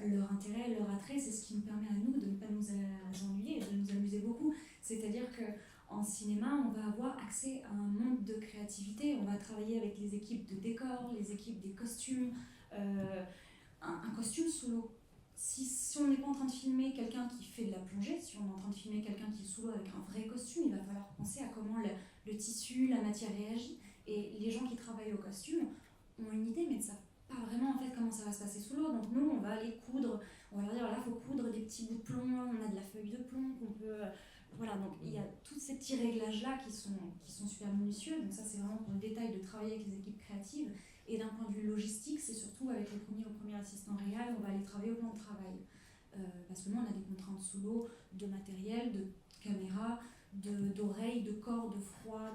leur intérêt, leur attrait, c'est ce qui nous permet à nous de ne pas nous ennuyer et de nous amuser beaucoup. C'est-à-dire qu'en cinéma, on va avoir accès à un monde de créativité, on va travailler avec les équipes de décors, les équipes des costumes, un costume sous l'eau. Si on n'est pas en train de filmer quelqu'un qui fait de la plongée, si on est en train de filmer quelqu'un qui est sous l'eau avec un vrai costume, il va falloir penser à comment le tissu, la matière réagit. Et les gens qui travaillent au costume ont une idée, mais ne savent pas vraiment en fait comment ça va se passer sous l'eau. Donc nous, on va aller coudre, on va leur dire, là, il faut coudre des petits bouts de plomb, on a de la feuille de plomb qu'on peut... Voilà, donc il y a tous ces petits réglages-là qui sont super minutieux. Donc ça, c'est vraiment pour le détail de travailler avec les équipes créatives. Et d'un point de vue logistique, c'est surtout avec le premier assistant réel, on va aller travailler au plan de travail. Parce que nous, on a des contraintes sous l'eau de matériel, de caméra, d'oreilles, de corps, de froid.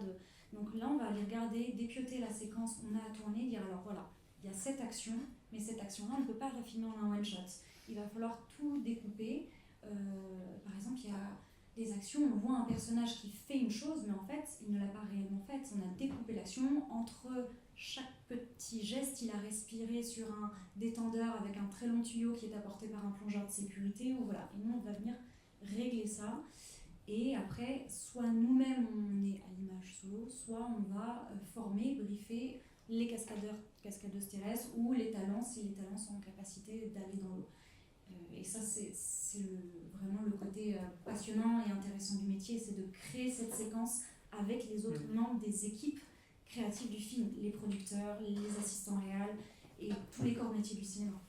Donc là, on va aller regarder, dépioter la séquence qu'on a à tourner, dire alors voilà, il y a cette action, mais cette action-là, on ne peut pas la filmer en un one-shot. Il va falloir tout découper. Par exemple, il y a des actions, on voit un personnage qui fait une chose, mais en fait, il ne l'a pas réellement faite. On a découpé l'action entre... Chaque petit geste, il a respiré sur un détendeur avec un très long tuyau qui est apporté par un plongeur de sécurité. Ou voilà. Et nous, on va venir régler ça. Et après, soit nous-mêmes, on est à l'image sous l'eau, soit on va former, briefer les cascadeuses terrestres ou les talents, si les talents sont en capacité d'aller dans l'eau. Et ça, c'est vraiment le côté passionnant et intéressant du métier, c'est de créer cette séquence avec les autres membres des équipes créatifs du film, les producteurs, les assistants réels et tous les corps métiers du cinéma.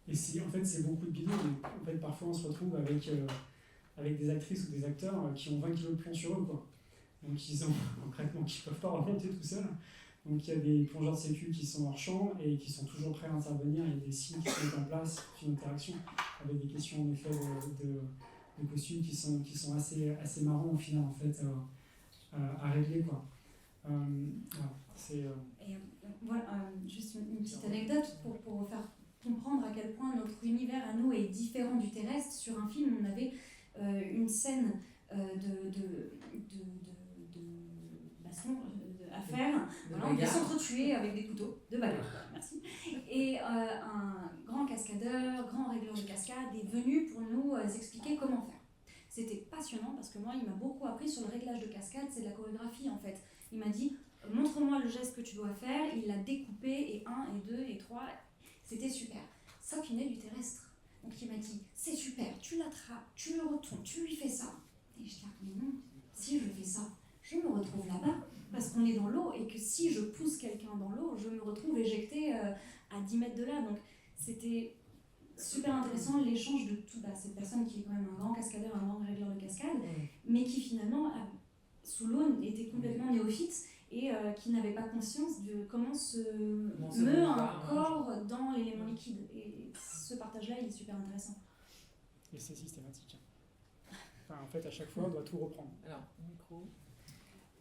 Et en fait, c'est beaucoup de bidons. En fait, parfois, on se retrouve avec des actrices ou des acteurs qui ont 20 kilos de plomb sur eux, quoi. Donc, ils ont concrètement qui ne peuvent pas remonter tout seuls. Donc, il y a des plongeurs de sécu qui sont hors champ et qui sont toujours prêts à intervenir. Il y a des signes qui sont en place, une interaction avec des questions, en effet, de costumes qui sont assez marrants, au final, en fait, à régler, quoi. Voilà, juste une petite anecdote pour faire comprendre à quel point notre univers à nous est différent du terrestre. Sur un film, on avait une scène de baston à faire. Voilà, on devait s'entretuer avec des couteaux de bagarre. Merci. Et un grand cascadeur, grand régleur de cascade est venu pour nous expliquer comment faire. C'était passionnant parce que moi, il m'a beaucoup appris sur le réglage de cascade, c'est de la chorégraphie en fait. Il m'a dit, montre-moi le geste que tu dois faire, il l'a découpé, et 1, et 2, et 3, c'était super. ça qui naît du terrestre. Donc il m'a dit, c'est super, tu l'attrapes, tu le retournes, tu lui fais ça. Et je dis, mais non, si je fais ça, je me retrouve là-bas, parce qu'on est dans l'eau, et que si je pousse quelqu'un dans l'eau, je me retrouve éjectée à 10 mètres de là. Donc c'était super intéressant l'échange de tout, cette personne qui est quand même un grand cascadeur, un grand régleur de cascade, mais qui finalement, sous l'eau, était complètement néophyte, et qui n'avait pas conscience de comment se meut un corps dans l'élément liquide. Et ce partage-là, il est super intéressant. Et c'est systématique. Enfin, en fait, à chaque fois, on doit tout reprendre. Alors, micro.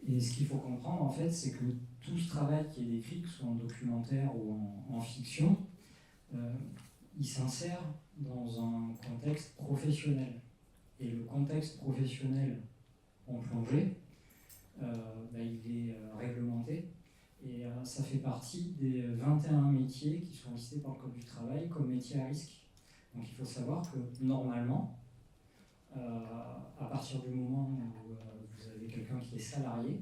Et ce qu'il faut comprendre, en fait, c'est que tout ce travail qui est décrit, que ce soit en documentaire ou en fiction, il s'insère dans un contexte professionnel. Et le contexte professionnel en plongée, il est réglementé. Et ça fait partie des 21 métiers qui sont listés par le Code du travail comme métiers à risque. Donc il faut savoir que normalement, à partir du moment où vous avez quelqu'un qui est salarié,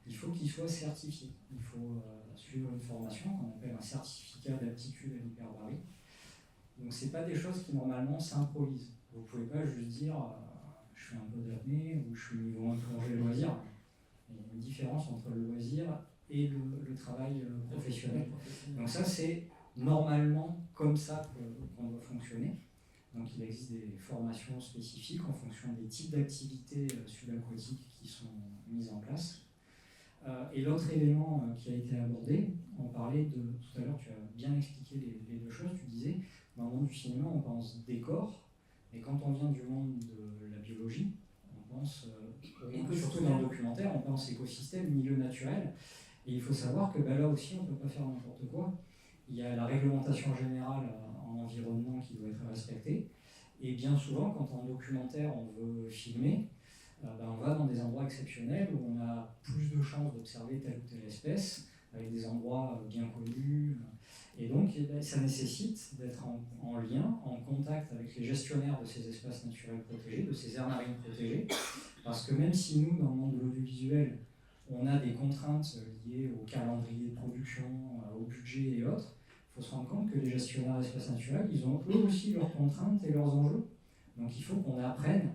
il faut qu'il soit certifié. Il faut suivre une formation qu'on appelle un certificat d'aptitude à l'hyperbarie. Donc ce n'est pas des choses qui normalement s'improvisent. Vous ne pouvez pas juste dire je fais un peu d'apnée ou je suis niveau 1 de plongée loisir. Il y a une différence entre le loisir et le travail professionnel. Donc ça, c'est normalement comme ça qu'on doit fonctionner. Donc il existe des formations spécifiques en fonction des types d'activités subaquatiques qui sont mises en place. Et l'autre élément qui a été abordé, on parlait de, tout à l'heure tu as bien expliqué les deux choses, tu disais, dans le monde du cinéma on pense décor, mais quand on vient du monde de la biologie, on pense, surtout dans le documentaire, on pense écosystème, milieu naturel. Et il faut savoir que là aussi, on ne peut pas faire n'importe quoi. Il y a la réglementation générale en environnement qui doit être respectée. Et bien souvent, quand en documentaire, on veut filmer, on va dans des endroits exceptionnels où on a plus de chances d'observer telle ou telle espèce, avec des endroits bien connus. Et donc, ça nécessite d'être en lien, en contact avec les gestionnaires de ces espaces naturels protégés, de ces aires marines protégées. Parce que même si nous, dans le monde de l'audiovisuel, on a des contraintes liées au calendrier de production, au budget et autres, il faut se rendre compte que les gestionnaires d'espaces naturels, ils ont eux aussi leurs contraintes et leurs enjeux. Donc il faut qu'on apprenne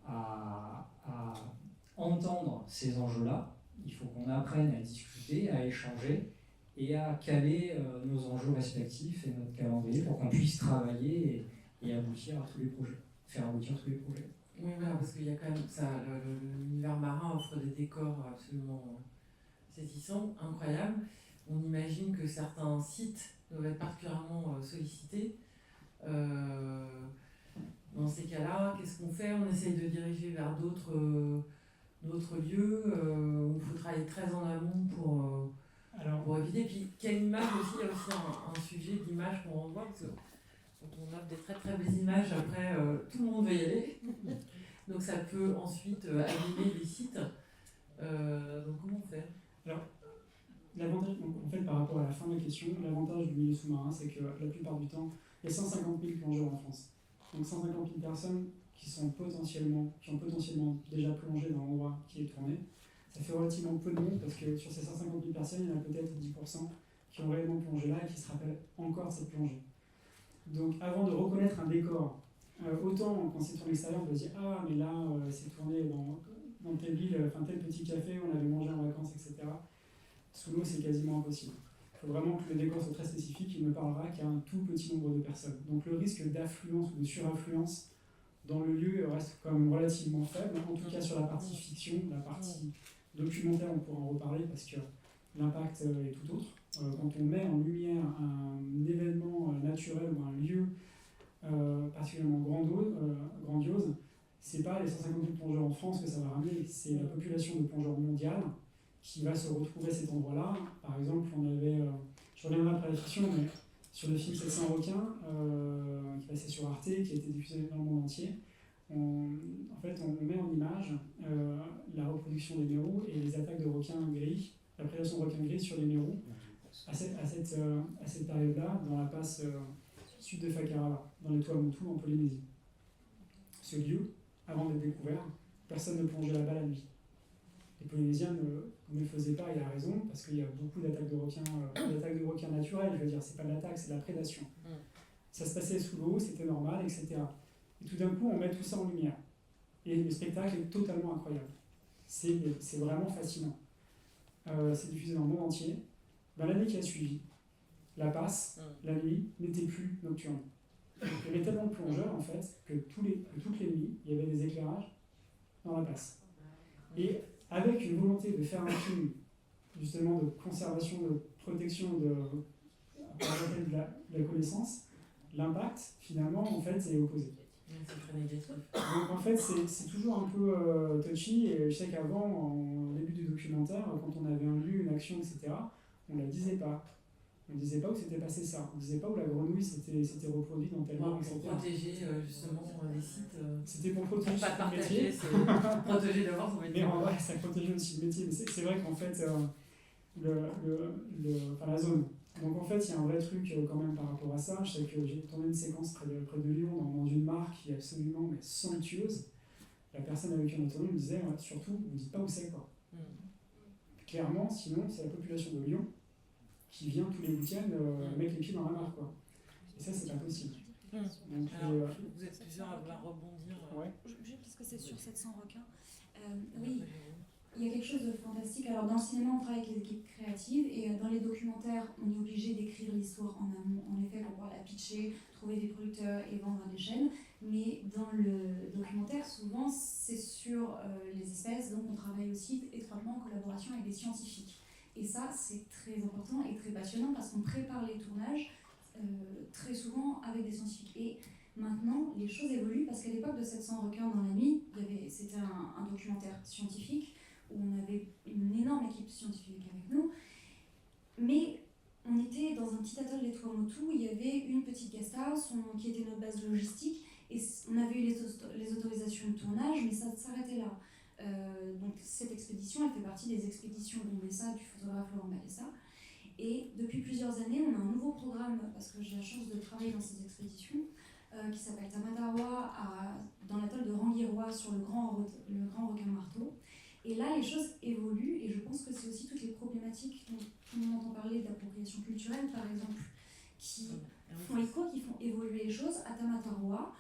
à entendre ces enjeux-là, il faut qu'on apprenne à discuter, à échanger et à caler nos enjeux respectifs et notre calendrier pour qu'on puisse travailler et aboutir à tous les projets, faire aboutir tous les projets. Oui, voilà, parce qu'il y a quand même ça, l'univers marin offre des décors absolument saisissants, incroyables. On imagine que certains sites doivent être particulièrement sollicités. Dans ces cas-là, qu'est-ce qu'on fait? On essaye de diriger vers d'autres lieux, où il faut travailler très en amont pour éviter. Puis, quelle image aussi? Il y a aussi un sujet d'image qu'on renvoie, parce que quand on offre des très très belles images, après tout le monde veut y aller. Donc ça peut ensuite abîmer les sites. Donc comment on fait? Alors, l'avantage, en fait, par rapport à la fin de la question, l'avantage du milieu sous-marin, c'est que la plupart du temps, il y a 150 000 plongeurs en France. Donc 150 000 personnes qui ont potentiellement déjà plongé dans l'endroit qui est tourné. Ça fait relativement peu de monde parce que sur ces 150 000 personnes, il y en a peut-être 10% qui ont réellement plongé là et qui se rappellent encore cette plongée. Donc avant de reconnaître un décor, autant quand c'est tourné extérieur, on peut se dire ah mais là c'est tourné dans telle ville, enfin tel petit café, on avait mangé en vacances, etc. Sous l'eau c'est quasiment impossible. Il faut vraiment que le décor soit très spécifique, il ne parlera qu'à un tout petit nombre de personnes. Donc le risque d'affluence ou de surinfluence dans le lieu reste quand même relativement faible, en tout cas sur la partie fiction, la partie documentaire on pourra en reparler parce que l'impact est tout autre. Quand on met en lumière un événement naturel ou un lieu particulièrement grandiose, c'est pas les 150 000 plongeurs en France que ça va ramener, c'est la population de plongeurs mondiale qui va se retrouver à cet endroit-là. Par exemple, on avait, je reviendrai après la fiction, mais sur le film 700 requins, qui passait sur Arte, qui a été diffusé dans le monde entier, on met en image la reproduction des mérous et les attaques de requins gris, la prédation de requins gris sur les mérous, à cette période-là, dans la passe sud de Fakarawa, dans les Tuamotu en Polynésie. Ce lieu, avant d'être découvert, personne ne plongeait là-bas la nuit. Les Polynésiens ne le faisaient pas, et à raison, parce qu'il y a beaucoup d'attaques de requins naturelles, je veux dire, c'est pas de l'attaque, c'est de la prédation. Ça se passait sous l'eau, c'était normal, etc. Et tout d'un coup, on met tout ça en lumière. Et le spectacle est totalement incroyable. C'est vraiment fascinant. C'est diffusé dans le monde entier. Dans l'année qui a suivi, la passe, la nuit, n'était plus nocturne. Donc, il y avait tellement de plongeurs, en fait, que toutes les nuits, il y avait des éclairages dans la passe. Et avec une volonté de faire un film, justement, de conservation, de protection, de la connaissance, l'impact, finalement, en fait, est opposé. C'est très négatif. Donc en fait, c'est toujours un peu touchy. Et je sais qu'avant, en début du documentaire, quand on avait un lieu, une action, etc., on ne la disait pas. On ne disait pas où s'était passé ça. On ne disait pas où la grenouille s'était reproduite dans tel lieu, etc. Pour protéger justement les sites. C'était pour protéger Pour pas le partager, métier. c'est protéger d'abord son métier. Mais en vrai, ça protégeait aussi le métier. Mais c'est vrai qu'en fait, la zone. Donc en fait, il y a un vrai truc quand même par rapport à ça. Je sais que j'ai tourné une séquence près de Lyon dans une marque qui est absolument somptueuse. La personne avec qui on a tourné me disait surtout, ne dites pas où c'est quoi. Clairement, sinon c'est la population de Lyon qui vient tous les week-ends mettre les pieds dans la mare quoi. Et ça c'est pas possible. Donc, alors, vous êtes plusieurs à vouloir rebondir. Ouais. Juste parce que c'est sur 700 requins. Oui. Il y a quelque chose de fantastique. Alors, dans le cinéma, on travaille avec les équipes créatives et dans les documentaires, on est obligé d'écrire l'histoire en amont, en effet, pour pouvoir la pitcher, trouver des producteurs et vendre à des chaînes. Mais dans le documentaire, souvent, c'est sur les espèces, donc on travaille aussi étroitement en collaboration avec des scientifiques. Et ça, c'est très important et très passionnant parce qu'on prépare les tournages très souvent avec des scientifiques. Et maintenant, les choses évoluent parce qu'à l'époque de 700 requins dans la nuit, c'était un documentaire scientifique où on avait une énorme équipe scientifique avec nous, mais on était dans un petit atoll des Tuamotu où il y avait une petite guest house qui était notre base logistique et on avait eu les autorisations de tournage, mais ça s'arrêtait là. Donc cette expédition, elle fait partie des expéditions d'Ombessa, du photographe Laurent Balessa. Et depuis plusieurs années, on a un nouveau programme, parce que j'ai la chance de travailler dans ces expéditions, qui s'appelle Tamatawa, dans l'atoll de Rangiroa, sur le grand requin marteau. Et là, les choses évoluent, et je pense que c'est aussi toutes les problématiques dont tout le monde entend parler, d'appropriation culturelle, par exemple, qui font écho, qui font évoluer les choses. À Tamatawa,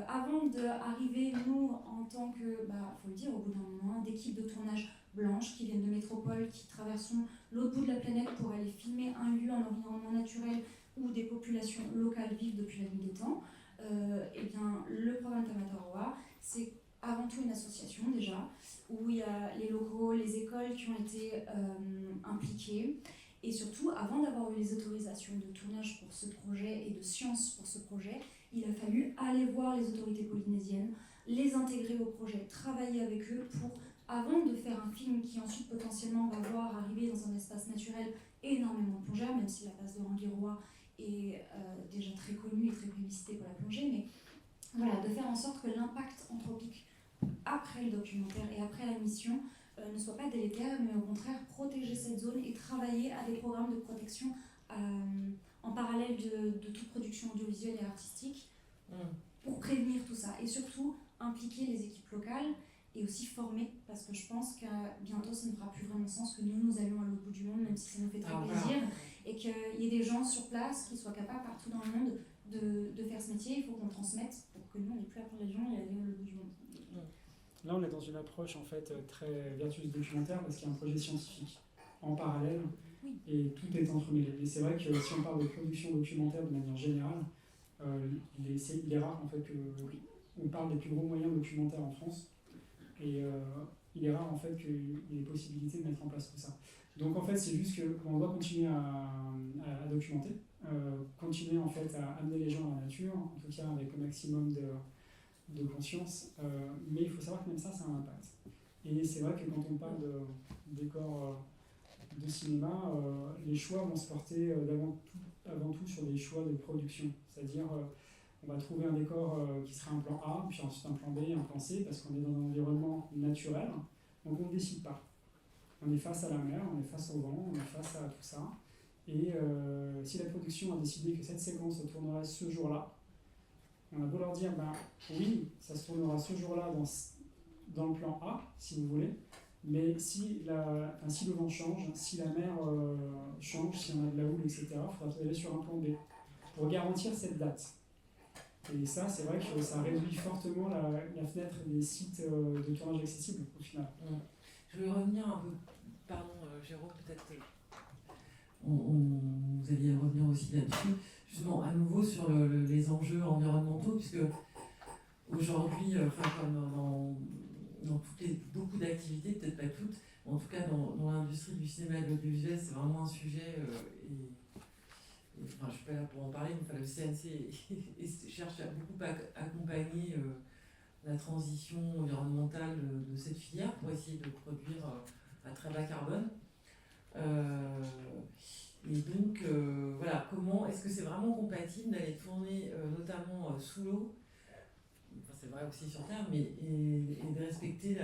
avant d'arriver, nous, en tant que, faut le dire, au bout d'un moment, d'équipes de tournage blanches qui viennent de métropole, qui traversons l'autre bout de la planète pour aller filmer un lieu en environnement naturel où des populations locales vivent depuis la nuit des temps, eh bien, le programme Tamatawa, c'est avant tout une association déjà, où il y a les locaux, les écoles qui ont été impliquées. Et surtout, avant d'avoir eu les autorisations de tournage pour ce projet et de science pour ce projet, il a fallu aller voir les autorités polynésiennes, les intégrer au projet, travailler avec eux pour, avant de faire un film qui ensuite potentiellement va voir arriver dans un espace naturel énormément de plongeurs, même si la base de Rangiroa est déjà très connue et très publicitée pour la plongée, mais voilà, de faire en sorte que l'impact anthropique après le documentaire et après la mission ne soit pas délétère, mais au contraire protéger cette zone et travailler à des programmes de protection en parallèle de toute production audiovisuelle et artistique pour prévenir tout ça et surtout impliquer les équipes locales et aussi former, parce que je pense que bientôt ça ne fera plus vraiment sens que nous allions à l'autre bout du monde, même si ça nous fait très plaisir, et qu'il y ait des gens sur place qui soient capables partout dans le monde de faire ce métier. Il faut qu'on transmette pour que nous on n'ait plus à prendre les gens et aller à l'autre bout du monde. Là, on est dans une approche en fait très vertueuse documentaire parce qu'il y a un projet scientifique en parallèle et tout est entremêlé. Et c'est vrai que si on parle de production documentaire de manière générale, il est rare en fait qu'on parle des plus gros moyens documentaires en France et il est rare en fait qu'il y ait possibilité de mettre en place tout ça. Donc en fait, c'est juste qu'on doit continuer à documenter, continuer en fait à amener les gens à la nature, en tout cas avec le maximum de conscience, mais il faut savoir que même ça a un impact. Et c'est vrai que quand on parle de décor de cinéma, les choix vont se porter avant tout sur des choix de production. C'est-à-dire, on va trouver un décor qui sera un plan A, puis ensuite un plan B, un plan C, parce qu'on est dans un environnement naturel, donc on ne décide pas. On est face à la mer, on est face au vent, on est face à tout ça. Et si la production a décidé que cette séquence se tournerait ce jour-là, on a beau leur dire, oui, ça se tournera ce jour-là dans le plan A, si vous voulez, mais si le vent change, si la mer change, si on a de la houle, etc., il faudra aller sur un plan B. pour garantir cette date. Et ça, c'est vrai que ça réduit fortement la fenêtre des sites de tournage accessibles au final. Je vais revenir un peu, pardon Jérôme, peut-être vous alliez revenir aussi là-dessus, justement à nouveau sur les enjeux environnementaux, puisque aujourd'hui, comme dans beaucoup d'activités, peut-être pas toutes, mais en tout cas dans l'industrie du cinéma et de l'audiovisuel, c'est vraiment un sujet, je ne suis pas là pour en parler, mais le CNC cherche à beaucoup accompagner la transition environnementale de cette filière pour essayer de produire à très bas carbone. Et donc, voilà, comment est-ce que c'est vraiment compatible d'aller tourner notamment sous l'eau, c'est vrai aussi sur Terre, mais et de respecter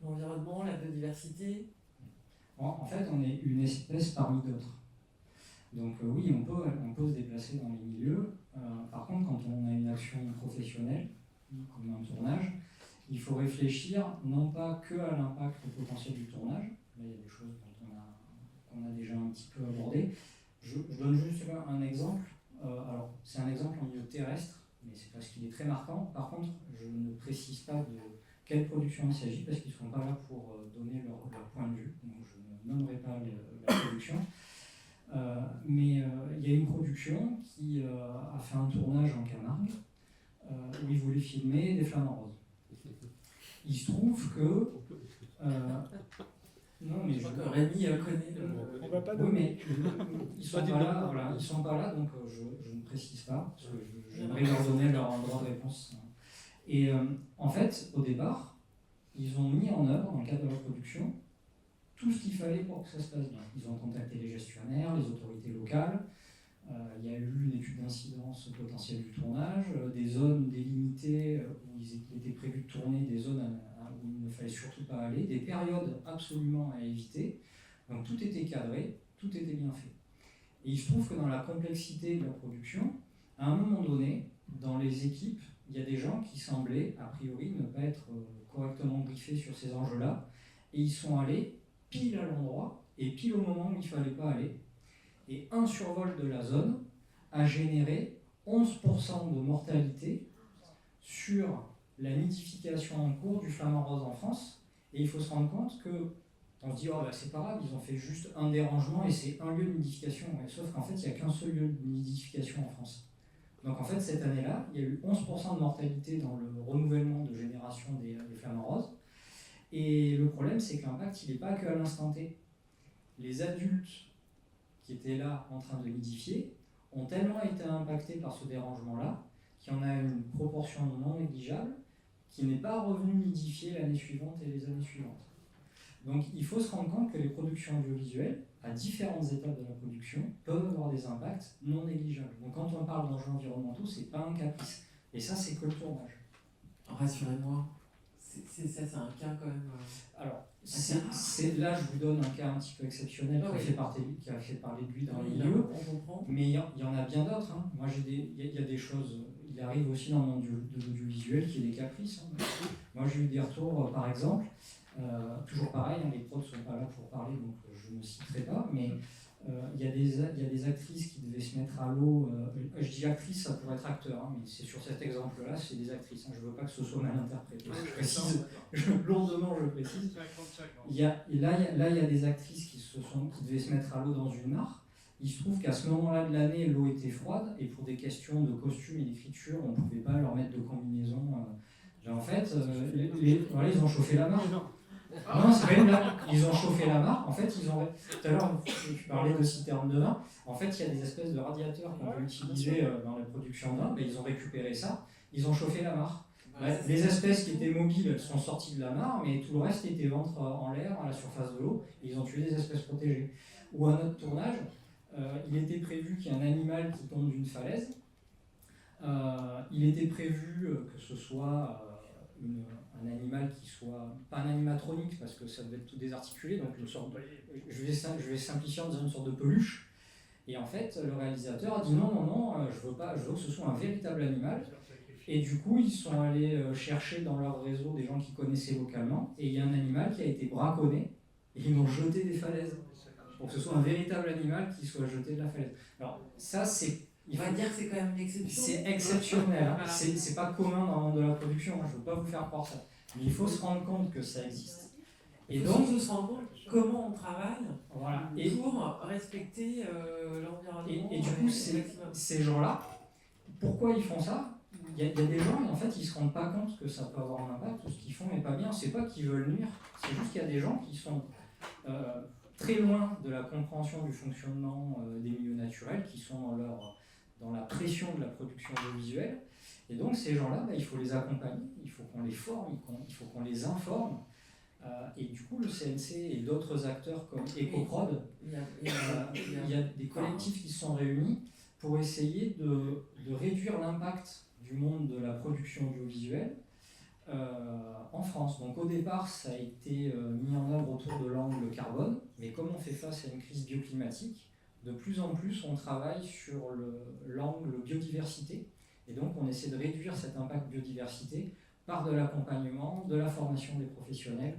l'environnement, la biodiversité? En fait, on est une espèce parmi d'autres. Donc oui, on peut se déplacer dans les milieux. Par contre, quand on a une action professionnelle, comme un tournage, il faut réfléchir non pas que à l'impact potentiel du tournage. Là, il y a des choses qu'on a déjà un petit peu abordées. Je donne juste un exemple. Alors, c'est un exemple en milieu terrestre, mais c'est parce qu'il est très marquant. Par contre, je ne précise pas de quelle production il s'agit, parce qu'ils ne sont pas là pour donner leur point de vue. Donc, je ne nommerai pas la production. Mais il y a une production qui a fait un tournage en Camargue où ils voulaient filmer des flamants roses. Il se trouve que... non, mais je crois que Rémi connaît On va pas oui, mais ils sont pas là, voilà, ils sont pas là, donc je ne précise pas, parce que j'aimerais leur donner leur droit de réponse. Et en fait, au départ, ils ont mis en œuvre, dans le cadre de la production, tout ce qu'il fallait pour que ça se passe bien. Ils ont contacté les gestionnaires, les autorités locales. Il y a eu une étude d'incidence potentielle du tournage, des zones délimitées où il était prévu de tourner, des zones où il ne fallait surtout pas aller, des périodes absolument à éviter. Donc tout était cadré, tout était bien fait. Et il se trouve que dans la complexité de la production, à un moment donné, dans les équipes, il y a des gens qui semblaient, a priori, ne pas être correctement briefés sur ces enjeux-là, et ils sont allés pile à l'endroit et pile au moment où il ne fallait pas aller. Et un survol de la zone a généré 11% de mortalité sur la nidification en cours du flamant rose en France. Et il faut se rendre compte que, on se dit, oh, bah, c'est pas grave, ils ont fait juste un dérangement et c'est un lieu de nidification. Ouais, sauf qu'en fait, il n'y a qu'un seul lieu de nidification en France. Donc en fait, cette année-là, il y a eu 11% de mortalité dans le renouvellement de génération des flamants roses. Et le problème, c'est que l'impact, il n'est pas qu'à l'instant T. Les adultes qui étaient là en train de nidifier ont tellement été impactés par ce dérangement-là qu'il y en a une proportion non négligeable qui n'est pas revenue nidifier l'année suivante et les années suivantes. Donc il faut se rendre compte que les productions audiovisuelles, à différentes étapes de la production, peuvent avoir des impacts non négligeables. Donc quand on parle d'enjeux environnementaux, c'est pas un caprice. Et ça, c'est que le tournage. Rassurez-moi, c'est un cas quand même... Alors, là, je vous donne un cas un petit peu exceptionnel qui a fait parler de lui dans les milieux, on comprend. mais il y en a bien d'autres. Hein. Moi, il y a des choses, il arrive aussi dans le monde de l'audiovisuel qu'il y ait des caprices. Hein. Moi, j'ai eu des retours, par exemple, toujours pareil, hein, les pros ne sont pas là pour parler, donc je ne citerai pas, mais il y a des actrices qui devaient se mettre à l'eau. Je dis actrice, ça pourrait être acteur, hein, mais c'est sur cet exemple-là, c'est des actrices. Hein, je ne veux pas que ce soit mal interprété. Je précise, lourdement je précise. Là, il y a des actrices qui devaient se mettre à l'eau dans une mare. Il se trouve qu'à ce moment-là de l'année, l'eau était froide, et pour des questions de costume et d'écriture, on ne pouvait pas leur mettre de combinaison. En fait, ils ont chauffé la mare. Non, c'est pas une blague. Ils ont chauffé la mare. En fait, tout à l'heure, je parlais de citernes de vin. En fait, il y a des espèces de radiateurs qu'on peut utiliser dans la production de vin. Mais ils ont récupéré ça. Ils ont chauffé la mare. Les espèces qui étaient mobiles sont sorties de la mare, mais tout le reste était ventre en l'air, à la surface de l'eau. Et ils ont tué des espèces protégées. Ou à notre tournage, il était prévu qu'il y ait un animal qui tombe d'une falaise. Il était prévu que ce soit un animal qui soit, pas un animatronique parce que ça devait être tout désarticulé, donc une sorte de, je vais simplifier en disant une sorte de peluche. Et en fait, le réalisateur a dit non, je veux que ce soit un véritable animal. Et du coup, ils sont allés chercher dans leur réseau des gens qui connaissaient localement, et il y a un animal qui a été braconné, et ils l'ont jeté des falaises, pour que ce soit un véritable animal qui soit jeté de la falaise. Alors ça, c'est On va dire que c'est quand même une exception. C'est exceptionnel, hein. Voilà. C'est pas commun dans le monde de la production, hein. Je ne veux pas vous faire croire ça. Mais il faut se rendre compte que ça existe. Et Il donc, faut surtout se rendre compte comment on travaille voilà. pour respecter l'environnement. Et du coup, ces gens-là, pourquoi ils font ça? Il y a des gens, et en fait, ils ne se rendent pas compte que ça peut avoir un impact, ou ce qu'ils font n'est pas bien. C'est pas qu'ils veulent nuire, c'est juste qu'il y a des gens qui sont très loin de la compréhension du fonctionnement des milieux naturels, qui sont dans la pression de la production audiovisuelle. Et donc, ces gens-là, il faut les accompagner, il faut qu'on les forme, il faut qu'on les informe. Et du coup, le CNC et d'autres acteurs comme EcoProd, il y a des collectifs qui se sont réunis pour essayer de réduire l'impact du monde de la production audiovisuelle en France. Donc au départ, ça a été mis en œuvre autour de l'angle carbone, mais comme on fait face à une crise bioclimatique, de plus en plus on travaille sur l'angle biodiversité, et donc on essaie de réduire cet impact biodiversité par de l'accompagnement, de la formation des professionnels.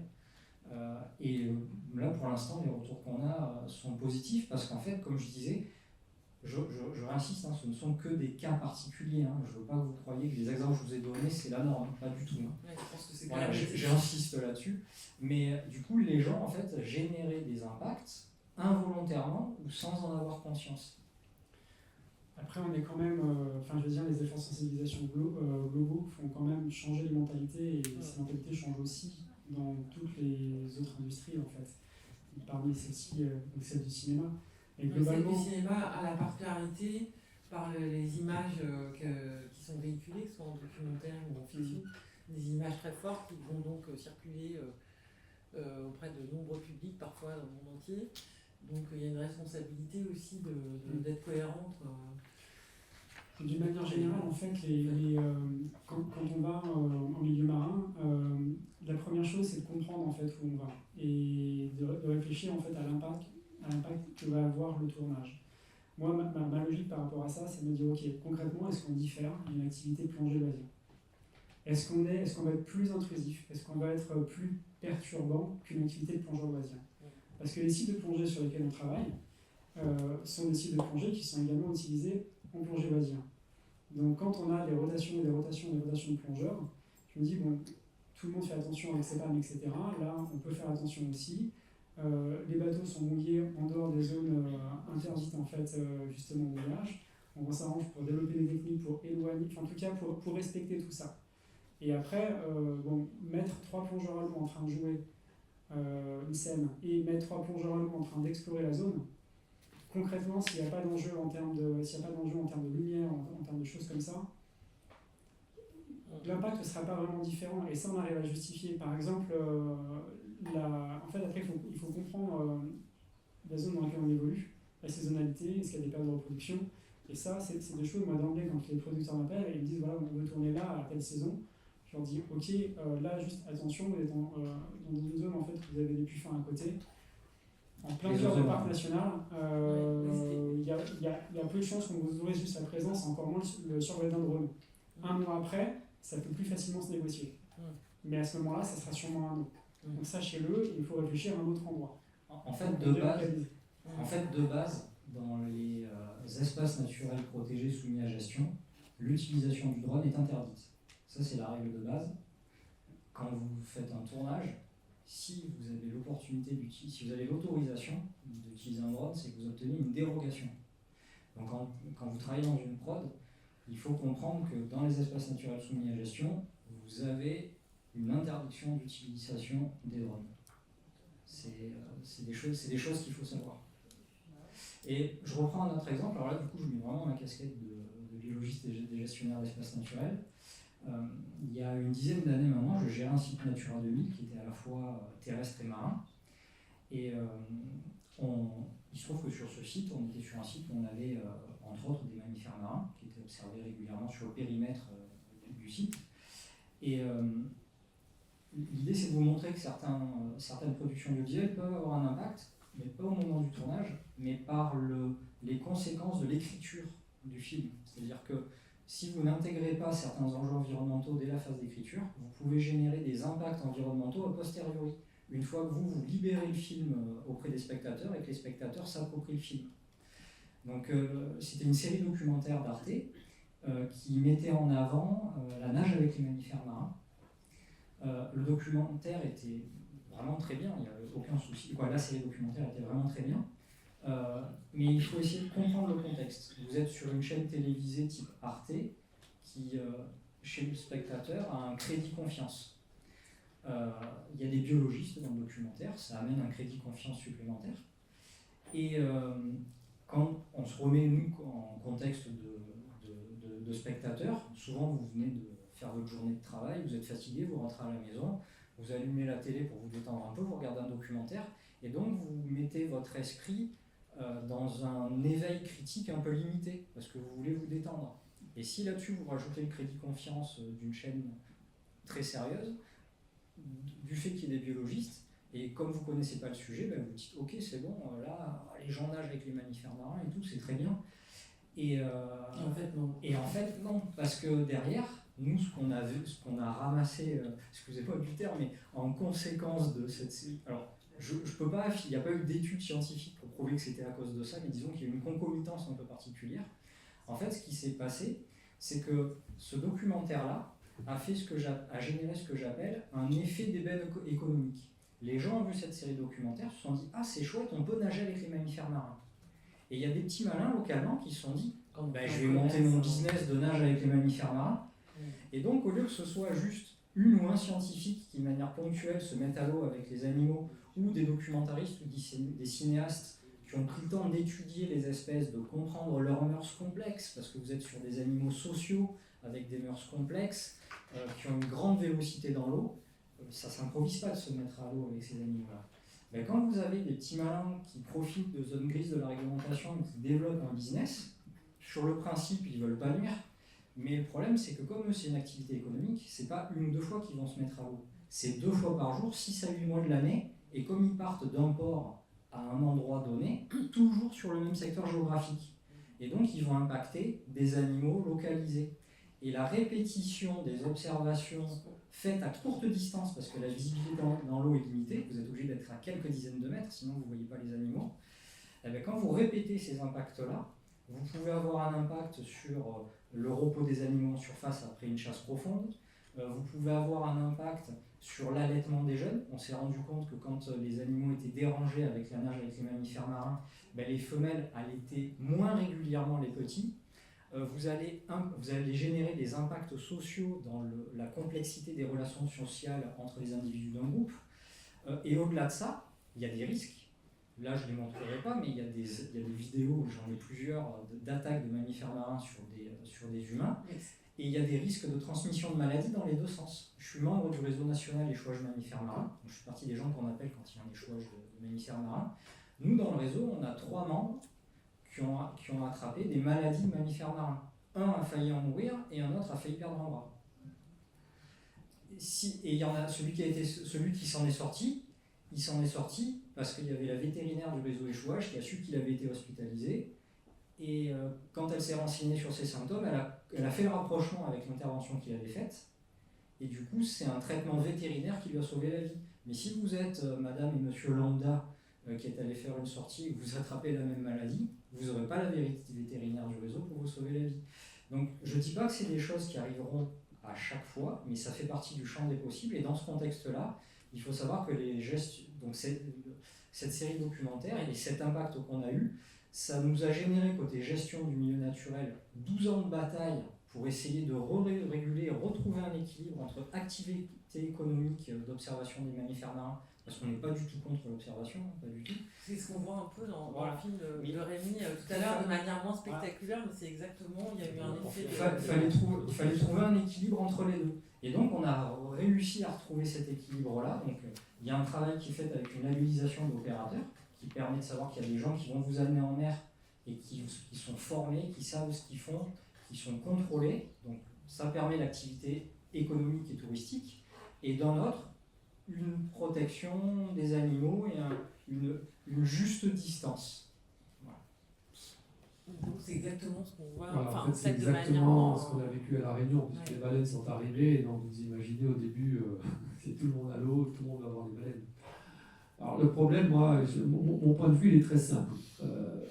Et là, pour l'instant, les retours qu'on a sont positifs, parce qu'en fait, comme je disais, je réinsiste, hein, ce ne sont que des cas particuliers. Hein. Je ne veux pas que vous croyiez que les exemples que je vous ai donnés, c'est la norme, pas du tout. Hein. Ouais, je pense que c'est Voilà, quand même- j'insiste là-dessus. Mais du coup, les gens, en fait, généraient des impacts involontairement ou sans en avoir conscience. Après, on est quand même, je veux dire, les efforts de sensibilisation globaux font quand même changer les mentalités, et ces mentalités changent aussi dans toutes les autres industries, en fait. Parmi celles-ci, donc celle du cinéma. Et Celle globalement, du cinéma a la particularité, par les images qui sont véhiculées, que ce soit en documentaire ou en fiction, des images très fortes qui vont donc circuler auprès de nombreux publics, parfois dans le monde entier. Donc il y a une responsabilité aussi d'être cohérente. d'une manière générale, en fait, quand on va en milieu marin, la première chose, c'est de comprendre en fait où on va et de réfléchir en fait à l'impact que va avoir le tournage. Moi, ma logique par rapport à ça, c'est de me dire, ok, concrètement, est-ce qu'on diffère d'une activité plongée loisir? Est-ce qu'on va être plus intrusif? Est-ce qu'on va être plus perturbant qu'une activité de plongeur loisir? Parce que les sites de plongée sur lesquels on travaille sont des sites de plongée qui sont également utilisés en plongée loisir. Donc quand on a des rotations de plongeurs, je me dis, bon, tout le monde fait attention avec ses pannes, etc. Là, on peut faire attention aussi. Les bateaux sont mouillés en dehors des zones interdites, en fait, justement au mouillage. On s'arrange pour développer des techniques, pour éloigner, en tout cas pour respecter tout ça. Et après, mettre 3 plongeurs à l'eau en train de jouer une scène et mettre 3 plongeurs à l'eau en train d'explorer la zone, concrètement, s'il n'y a pas d'enjeu en termes de lumière, en termes de choses comme ça, l'impact ne sera pas vraiment différent. Et ça, on arrive à justifier. Par exemple, en fait, après, il faut comprendre la zone dans laquelle on évolue, la saisonnalité, est-ce qu'il y a des périodes de reproduction. Et ça, c'est des choses, moi, d'emblée, quand les producteurs m'appellent et ils me disent, voilà, on veut tourner là, à telle saison, je leur dis, ok, là, juste attention, vous êtes dans une zone, en fait, où vous avez des puits fins à côté. En plein cœur du parc national, il y a peu de chances qu'on vous autorise juste la présence, encore moins le survol d'un drone. Un mois après, ça peut plus facilement se négocier. Mais à ce moment-là, ça sera sûrement un autre. Donc sachez-le, il faut réfléchir à un autre endroit. En fait, de base, dans les espaces naturels protégés soumis à gestion, l'utilisation du drone est interdite. Ça, c'est la règle de base. Quand vous faites un tournage, si vous avez si vous avez l'autorisation d'utiliser un drone, c'est que vous obtenez une dérogation. Donc quand vous travaillez dans une prod, il faut comprendre que dans les espaces naturels soumis à gestion, vous avez une interdiction d'utilisation des drones. C'est des choses qu'il faut savoir. Et je reprends un autre exemple. Alors là, du coup, je mets vraiment ma casquette de biologiste et de gestionnaire d'espaces naturels. Il y a une dizaine d'années maintenant, je gérais un site Natura 2000 qui était à la fois terrestre et marin. Et il se trouve que sur ce site, on était sur un site où on avait entre autres des mammifères marins qui étaient observés régulièrement sur le périmètre du site. Et l'idée, c'est de vous montrer que certaines productions audiovisuelles peuvent avoir un impact, mais pas au moment du tournage, mais par les conséquences de l'écriture du film. C'est-à-dire que si vous n'intégrez pas certains enjeux environnementaux dès la phase d'écriture, vous pouvez générer des impacts environnementaux a posteriori, une fois que vous libérez le film auprès des spectateurs et que les spectateurs s'approprient le film. Donc c'était une série documentaire d'Arte qui mettait en avant la nage avec les mammifères marins. Le documentaire était vraiment très bien, il n'y avait aucun souci. La série documentaire était vraiment très bien. Mais il faut essayer de comprendre le contexte. Vous êtes sur une chaîne télévisée type Arte qui, chez le spectateur, a un crédit confiance. Il y a des biologistes dans le documentaire, ça amène un crédit confiance supplémentaire. Et quand on se remet, nous, en contexte de spectateur, souvent vous venez de faire votre journée de travail, vous êtes fatigué, vous rentrez à la maison, vous allumez la télé pour vous détendre un peu, vous regardez un documentaire, et donc vous mettez votre esprit dans un éveil critique un peu limité, parce que vous voulez vous détendre. Et si là-dessus vous rajoutez le crédit confiance d'une chaîne très sérieuse, du fait qu'il y ait des biologistes, et comme vous ne connaissez pas le sujet, vous dites ok c'est bon, là les gens nagent avec les mammifères marins et tout, c'est très bien. Et en fait non. Et en fait non, parce que derrière, nous ce qu'on a vu, ce qu'on a ramassé, excusez-moi du terme, mais en conséquence de cette... Alors je peux pas, il n'y a pas eu d'études scientifiques pour prouver que c'était à cause de ça, mais disons qu'il y a eu une concomitance un peu particulière. En fait ce qui s'est passé, c'est que ce documentaire-là a généré ce que j'appelle un effet d'ébène économique. Les gens ont vu cette série documentaire, se sont dit « Ah, c'est chouette, on peut nager avec les mammifères marins ». Et il y a des petits malins localement qui se sont dit « Je vais monter mon business de nage avec les mammifères marins ». Et donc, au lieu que ce soit juste une ou un scientifique qui, de manière ponctuelle, se mettent à l'eau avec les animaux, ou des documentaristes ou des cinéastes qui ont pris le temps d'étudier les espèces, de comprendre leurs mœurs complexes, parce que vous êtes sur des animaux sociaux avec des mœurs complexes, qui ont une grande vélocité dans l'eau, ça ne s'improvise pas de se mettre à l'eau avec ces animaux-là. Mais quand vous avez des petits malins qui profitent de zones grises de la réglementation et qui développent un business, sur le principe, ils ne veulent pas nuire, mais le problème, c'est que comme eux, c'est une activité économique, ce n'est pas une ou deux fois qu'ils vont se mettre à l'eau. C'est 2 fois par jour, 6 à 8 mois de l'année, et comme ils partent d'un port à un endroit donné, toujours sur le même secteur géographique. Et donc, ils vont impacter des animaux localisés. Et la répétition des observations faites à courte distance, parce que la visibilité dans l'eau est limitée, vous êtes obligé d'être à quelques dizaines de mètres, sinon vous ne voyez pas les animaux, et bien, quand vous répétez ces impacts-là, vous pouvez avoir un impact sur le repos des animaux en surface après une chasse profonde, vous pouvez avoir un impact sur l'allaitement des jeunes. On s'est rendu compte que quand les animaux étaient dérangés avec la nage avec les mammifères marins, les femelles allaitaient moins régulièrement les petits. Vous allez générer des impacts sociaux dans la complexité des relations sociales entre les individus d'un groupe. Et au-delà de ça, il y a des risques. Là, je ne les montrerai pas, mais il y a des vidéos, j'en ai plusieurs, d'attaques de mammifères marins sur des humains. Et il y a des risques de transmission de maladies dans les deux sens. Je suis membre du réseau national échouage mammifères marins. Je suis partie des gens qu'on appelle quand il y a un échouage de mammifères marins. Nous, dans le réseau, on a 3 membres qui ont attrapé des maladies de mammifères marins. Un a failli en mourir et un autre a failli perdre un bras. Et il y en a celui qui s'en est sorti, il s'en est sorti parce qu'il y avait la vétérinaire du réseau échouage qui a su qu'il avait été hospitalisé. Et quand elle s'est renseignée sur ses symptômes, elle a fait le rapprochement avec l'intervention qu'il avait faite. Et du coup, c'est un traitement vétérinaire qui lui a sauvé la vie. Mais si vous êtes madame et monsieur lambda qui est allé faire une sortie et que vous attrapez la même maladie, vous n'aurez pas la vétérinaire du réseau pour vous sauver la vie. Donc je ne dis pas que c'est des choses qui arriveront à chaque fois, mais ça fait partie du champ des possibles. Et dans ce contexte-là, il faut savoir que cette série documentaire et cet impact qu'on a eu, ça nous a généré, côté gestion du milieu naturel, 12 ans de bataille pour essayer de réguler et retrouver un équilibre entre activité économique d'observation des mammifères marins, parce qu'on n'est pas du tout contre l'observation, pas du tout. C'est ce qu'on voit un peu dans le film de Rémi tout à l'heure, de manière moins spectaculaire, mais c'est exactement, il y a eu un effet... Il fallait trouver un équilibre entre les deux. Et donc on a réussi à retrouver cet équilibre-là. Donc il y a un travail qui est fait avec une labellisation d'opérateurs, qui permet de savoir qu'il y a des gens qui vont vous amener en mer et qui sont formés, qui savent ce qu'ils font, qui sont contrôlés. Donc ça permet l'activité économique et touristique. Et dans l'autre, une protection des animaux et une juste distance. Voilà. Donc c'est exactement ce qu'on voit. Voilà, Enfin, en fait, c'est de manière... exactement ce qu'on a vécu à La Réunion, puisque Ouais. les baleines sont arrivées, et donc vous imaginez au début, c'est tout le monde à l'eau, tout le monde va voir les baleines. Alors le problème, moi, mon point de vue, il est très simple.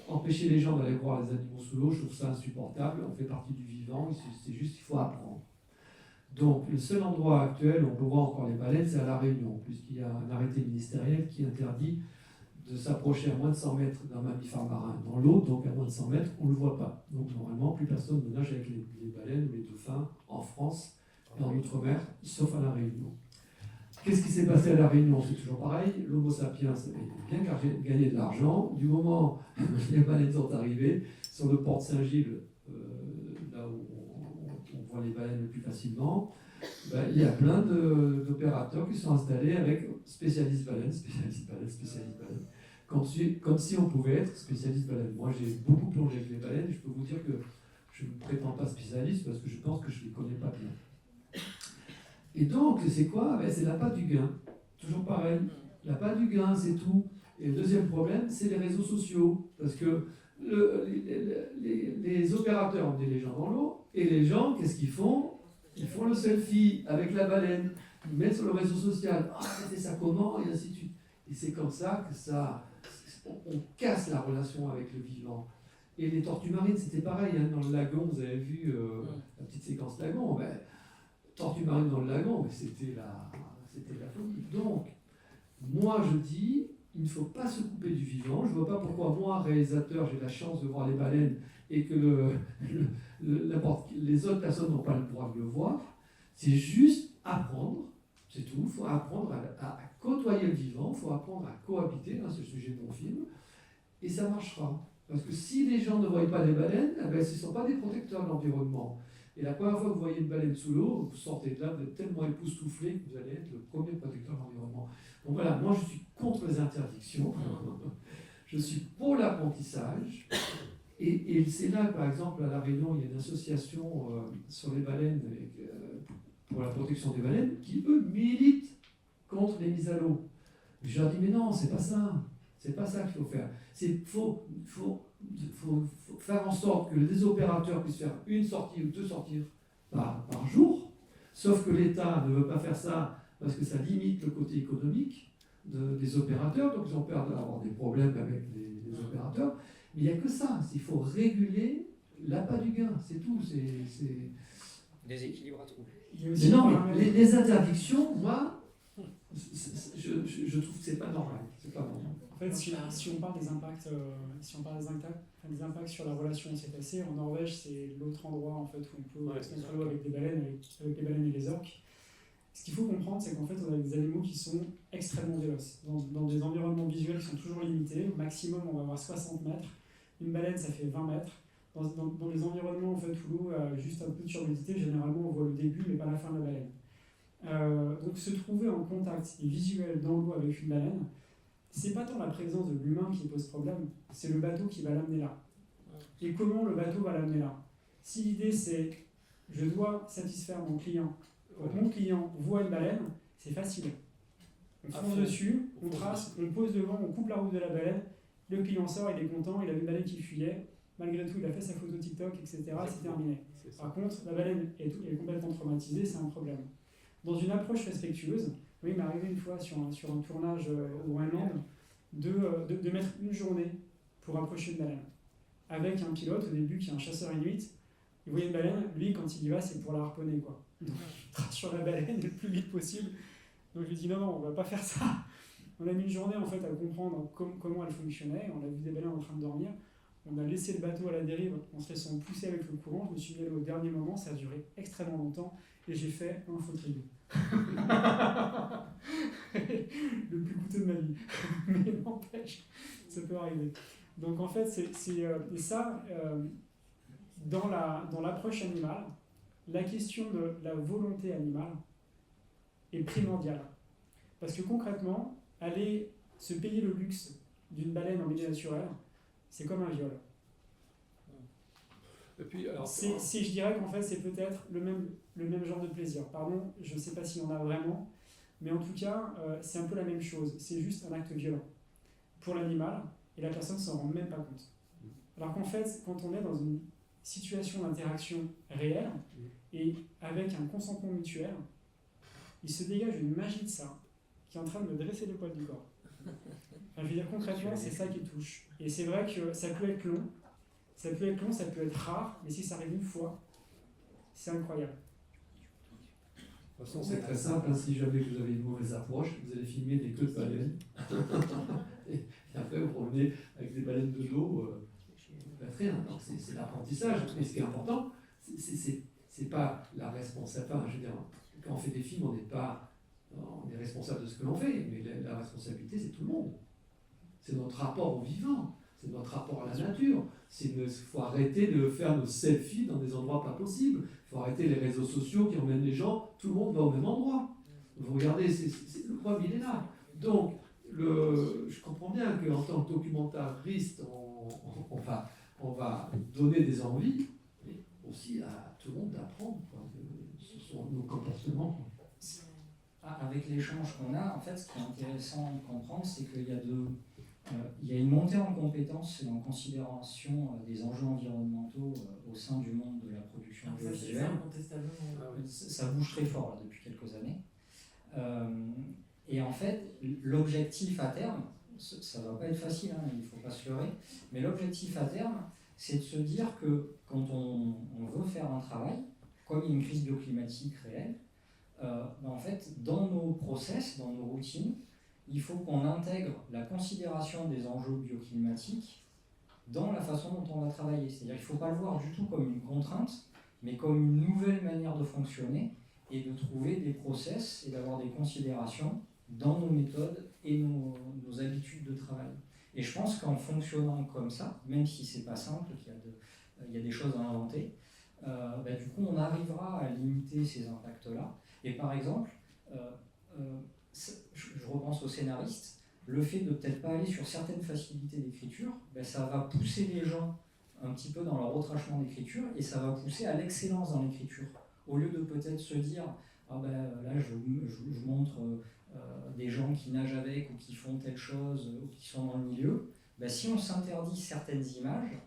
empêcher les gens d'aller voir les animaux sous l'eau, je trouve ça insupportable. On fait partie du vivant, c'est juste qu'il faut apprendre. Donc, le seul endroit actuel où on peut voir encore les baleines, c'est à La Réunion, puisqu'il y a un arrêté ministériel qui interdit de s'approcher à moins de 100 mètres d'un mammifère marin dans l'eau, donc à moins de 100 mètres, on ne le voit pas. Donc, normalement, plus personne ne nage avec les baleines ou les dauphins en France et en Outre-mer, sauf à La Réunion. Qu'est-ce qui s'est passé à La Réunion? C'est toujours pareil. L'Homo sapiens a bien gagné de l'argent. Du moment où les baleines sont arrivées, sur le port de Saint-Gilles, là où on voit les baleines le plus facilement, ben, il y a plein d'opérateurs qui sont installés avec spécialistes baleines. Comme si on pouvait être spécialiste baleine. Moi, j'ai beaucoup plongé avec les baleines. Je peux vous dire que je ne prétends pas spécialiste parce que je pense que je ne les connais pas bien. Et donc, c'est quoi? Ben, c'est l'appât du gain. Toujours pareil. L'appât du gain, c'est tout. Et le deuxième problème, c'est les réseaux sociaux. Parce que les opérateurs ont les gens dans l'eau, et les gens, qu'est-ce qu'ils font? Ils font le selfie avec la baleine, ils mettent sur le réseau social. Ah, c'était ça comment? Et ainsi de suite. Et c'est comme ça que on casse la relation avec le vivant. Et les tortues marines, c'était pareil. Hein, dans le lagon, vous avez vu la petite séquence lagon. Ben, tortues marines dans le lagon, mais c'était la folie. Donc, moi je dis, il ne faut pas se couper du vivant. Je ne vois pas pourquoi moi, réalisateur, j'ai la chance de voir les baleines et que les autres personnes n'ont pas le droit de le voir. C'est juste apprendre, c'est tout. Il faut apprendre à côtoyer le vivant, il faut apprendre à cohabiter, hein, c'est le sujet de mon film, et ça marchera. Parce que si les gens ne voient pas les baleines, eh ben, ce ne sont pas des protecteurs de l'environnement. Et la première fois que vous voyez une baleine sous l'eau, vous sortez de là, vous êtes tellement époustouflé que vous allez être le premier protecteur de l'environnement. Donc voilà, moi je suis contre les interdictions, je suis pour l'apprentissage, et c'est là, par exemple, à La Réunion, il y a une association sur les baleines, pour la protection des baleines, qui eux militent contre les mises à l'eau. Je leur dis, mais non, c'est pas ça qu'il faut faire. Il faut faire en sorte que les opérateurs puissent faire une sortie ou deux sorties par jour, sauf que l'État ne veut pas faire ça parce que ça limite le côté économique des opérateurs, donc ils ont peur d'avoir des problèmes avec les opérateurs. Mais il n'y a que ça, il faut réguler l'appât du gain, c'est tout. Des équilibres à trouver. Mais non, mais les interdictions, moi, je trouve que c'est pas normal. C'est pas normal. En fait, si on parle des impacts, des impacts sur la relation aux cétacés, en Norvège, c'est l'autre endroit en fait, où on peut se mettre à l'eau avec des baleines, avec les baleines et les orques. Ce qu'il faut comprendre, c'est qu'en fait, on a des animaux qui sont extrêmement véloces, dans des environnements visuels qui sont toujours limités. Au maximum, on va avoir 60 mètres. Une baleine, ça fait 20 mètres. Dans les environnements en fait, où l'eau a juste un peu de turbidité, généralement, on voit le début, mais pas la fin de la baleine. Donc, se trouver en contact visuel dans l'eau avec une baleine, c'est pas tant la présence de l'humain qui pose problème, c'est le bateau qui va l'amener là. Et comment le bateau va l'amener là? Si l'idée c'est je dois satisfaire mon client, mon client voit une baleine, c'est facile. On fonce dessus, on trace, on pose devant, on coupe la route de la baleine, le client sort, il est content, il a une baleine qui fuyait, malgré tout il a fait sa photo TikTok, etc. C'est terminé. Par contre, la baleine est complètement traumatisée, c'est un problème. Dans une approche respectueuse, oui, il m'est arrivé une fois sur un tournage au Groenland de mettre une journée pour approcher une baleine. Avec un pilote au début qui est un chasseur inuit, il voyait une baleine, lui quand il y va c'est pour la harponner quoi. Donc il trace sur la baleine le plus vite possible. Donc je lui dis non, on va pas faire ça. On a mis une journée en fait à comprendre comment elle fonctionnait, on a vu des baleines en train de dormir, on a laissé le bateau à la dérive en se laissant pousser avec le courant, je me suis mis au dernier moment, ça a duré extrêmement longtemps et j'ai fait un faux trigo. Le plus coûteux de ma vie. Mais n'empêche, ça peut arriver. Donc en fait, et ça, dans l'approche animale, la question de la volonté animale est primordiale. Parce que concrètement, aller se payer le luxe d'une baleine en milieu naturel, c'est comme un viol. Et puis, alors, je dirais qu'en fait, c'est peut-être le même genre de plaisir. Pardon, je ne sais pas s'il y en a vraiment, mais en tout cas, c'est un peu la même chose. C'est juste un acte violent pour l'animal, et la personne ne s'en rend même pas compte. Alors qu'en fait, quand on est dans une situation d'interaction réelle, et avec un consentement mutuel, il se dégage une magie de ça, qui est en train de me dresser le poil du corps. Enfin, je veux dire, concrètement, c'est ça qui touche. Et c'est vrai que ça peut être long, ça peut être rare, mais si ça arrive une fois, c'est incroyable. De toute façon, c'est très simple. Si jamais vous avez une mauvaise approche, vous allez filmer des queues de baleines. Et après, vous revenez avec des baleines de dos. Vous faites rien. Donc, c'est l'apprentissage. Et ce qui est important, c'est pas la responsabilité. Enfin, je veux dire, quand on fait des films, on est responsable de ce que l'on fait. Mais la responsabilité, c'est tout le monde. C'est notre rapport au vivant. C'est notre rapport à la nature. Il faut arrêter de faire nos selfies dans des endroits pas possibles. Il faut arrêter les réseaux sociaux qui emmènent les gens. Tout le monde va au même endroit. Vous regardez, le problème, il est là. Donc, je comprends bien qu'en tant que documentariste, on va donner des envies, mais aussi à tout le monde d'apprendre. Ce sont nos comportements. Avec l'échange qu'on a, en fait, ce qui est intéressant de comprendre, c'est qu'il y a une montée en compétences et en considération des enjeux environnementaux au sein du monde de la production audiovisuelle. Ça bouge très fort là, depuis quelques années. Et en fait, l'objectif à terme, ça ne va pas être facile, hein, il ne faut pas se leurrer, mais l'objectif à terme, c'est de se dire que quand on veut faire un travail, comme il y a une crise bioclimatique réelle, en fait, dans nos process, dans nos routines, il faut qu'on intègre la considération des enjeux bioclimatiques dans la façon dont on va travailler. C'est-à-dire qu'il ne faut pas le voir du tout comme une contrainte, mais comme une nouvelle manière de fonctionner et de trouver des process et d'avoir des considérations dans nos méthodes et nos habitudes de travail. Et je pense qu'en fonctionnant comme ça, même si ce n'est pas simple, qu'il y a des choses à inventer, du coup on arrivera à limiter ces impacts-là. Et par exemple, je repense aux scénaristes, le fait de peut-être pas aller sur certaines facilités d'écriture, ça va pousser les gens un petit peu dans leur retranchement d'écriture et ça va pousser à l'excellence dans l'écriture. Au lieu de peut-être se dire, là je montre des gens qui nagent avec ou qui font telle chose ou qui sont dans le milieu, si on s'interdit certaines images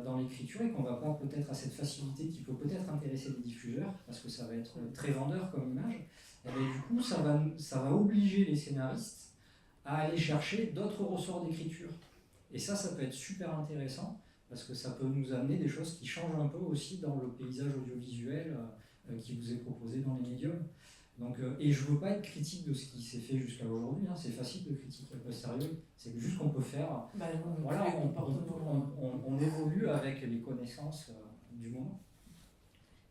dans l'écriture et qu'on ne va pas peut-être à cette facilité qui peut peut-être intéresser les diffuseurs, parce que ça va être très vendeur comme image, du coup ça va obliger les scénaristes à aller chercher d'autres ressorts d'écriture. Et ça peut être super intéressant, parce que ça peut nous amener des choses qui changent un peu aussi dans le paysage audiovisuel qui vous est proposé dans les médiums. Donc, et je ne veux pas être critique de ce qui s'est fait jusqu'à aujourd'hui, c'est facile de critiquer a posteriori, c'est juste qu'on peut faire, on évolue avec les connaissances du moment.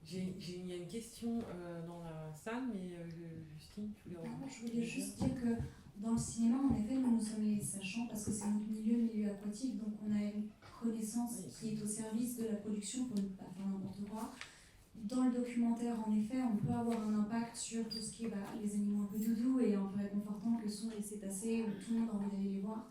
Il y a une question dans la salle, mais Justine, tu voulais reprendre? Je voulais juste dire que dans le cinéma, en effet, nous sommes les sachants parce que c'est notre milieu aquatique, donc on a une connaissance qui est au service de la production pour ne pas faire n'importe quoi. Dans le documentaire, en effet, on peut avoir un impact sur tout ce qui est les animaux un peu doudous et un peu réconfortants que sont les cétacés, où tout le monde a envie d'aller les voir.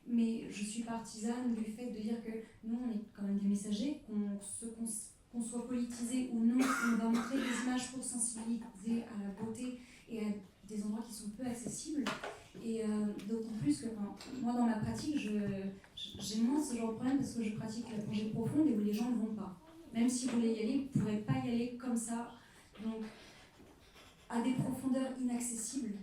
Mais je suis partisane du fait de dire que nous, on est quand même des messagers, qu'on soit politisé ou non, on va montrer des images pour sensibiliser à la beauté et à des endroits qui sont peu accessibles. Et d'autant plus que moi, dans ma pratique, j'ai moins ce genre de problème parce que je pratique la plongée profonde et où les gens ne vont pas. Même si vous voulez y aller, vous ne pourrez pas y aller comme ça, donc à des profondeurs inaccessibles.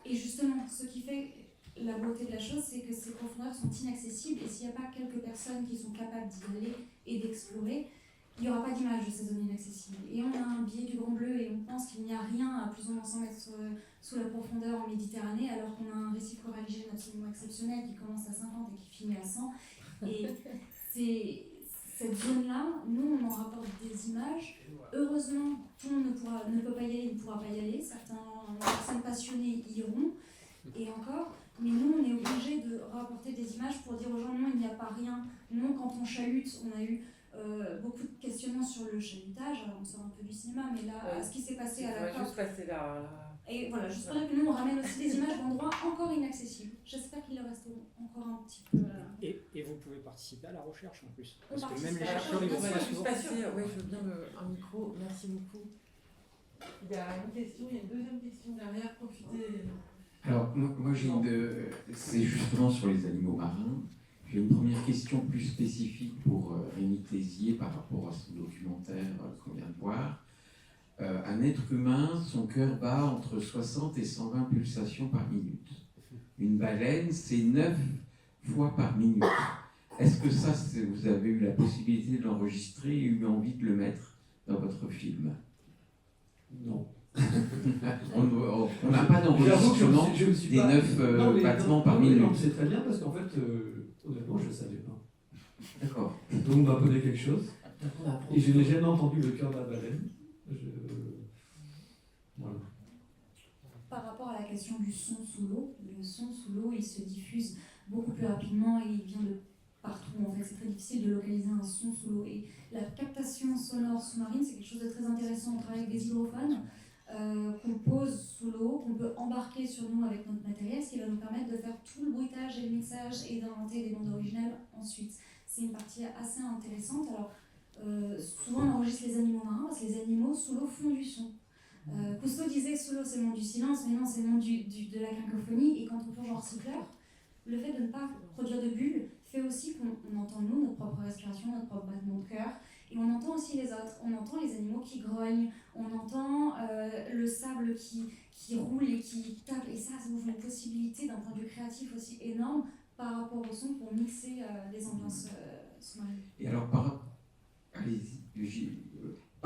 Et justement, ce qui fait la beauté de la chose, c'est que ces profondeurs sont inaccessibles et s'il n'y a pas quelques personnes qui sont capables d'y aller et d'explorer, il n'y aura pas d'image de ces zones inaccessibles. Et on a un biais du Grand Bleu et on pense qu'il n'y a rien à plus ou moins 100 mètres sous la profondeur en Méditerranée, alors qu'on a un récif coralligène absolument exceptionnel qui commence à 50 et qui finit à 100. Et cette zone-là, nous, on en rapporte des images. Heureusement, tout le monde ne peut pas y aller, ne pourra pas y aller. Certaines personnes passionnées y iront, et encore. Mais nous, on est obligés de rapporter des images pour dire aux gens, non, il n'y a pas rien. Nous, quand on chalute, on a eu beaucoup de questionnements sur le chalutage. Alors, on sort un peu du cinéma, mais là, ce qui s'est passé à la COP. Et voilà, juste pour dire que nous, on ramène aussi des images d'endroits encore inaccessibles. J'espère qu'il leur reste encore un petit peu. Et vous pouvez participer à la recherche en plus. Parce que même les chercheurs, ils vont pas souvent. Je veux bien un micro, merci beaucoup. Il y a une question, il y a une deuxième question derrière, profitez. Alors, moi c'est justement sur les animaux marins. J'ai une première question plus spécifique pour Rémi Tézier par rapport à son documentaire qu'on vient de voir. Un être humain, son cœur bat entre 60 et 120 pulsations par minute. une baleine, c'est 9 fois par minute. Est-ce que ça, vous avez eu la possibilité de l'enregistrer et eu envie de le mettre dans votre film? Non. On n'a pas d'enregistrement Je me suis des pas- 9 Non, mais battements par non, minute. non, c'est très bien parce qu'en fait, honnêtement, je ne savais pas. D'accord. Donc, on m'a posé quelque chose. Donc, on apprend. Et je n'ai jamais entendu le cœur de la baleine. Voilà. Par rapport à la question du son sous l'eau, le son sous l'eau, il se diffuse beaucoup plus rapidement et il vient de partout. En fait, c'est très difficile de localiser un son sous l'eau. Et la captation sonore sous-marine, c'est quelque chose de très intéressant. On travaille avec des hydrophones qu'on pose sous l'eau, qu'on peut embarquer sur nous avec notre matériel, ce qui va nous permettre de faire tout le bruitage et le mixage et d'inventer des bandes originales ensuite. C'est une partie assez intéressante. Alors, souvent on enregistre les animaux marins parce que les animaux sous l'eau font du son. Cousteau disait sous l'eau c'est le monde du silence, mais non, c'est le monde de la cacophonie. Et quand on plonge en recycleur, le fait de ne pas produire de bulles fait aussi qu'on entend nous, notre propre respiration, notre propre battement de cœur, et on entend aussi les autres. On entend les animaux qui grognent, on entend le sable qui roule et qui tape, et ça ouvre une possibilité d'un point de vue créatif aussi énorme par rapport au son pour mixer les ambiances sous-marines. Et alors, par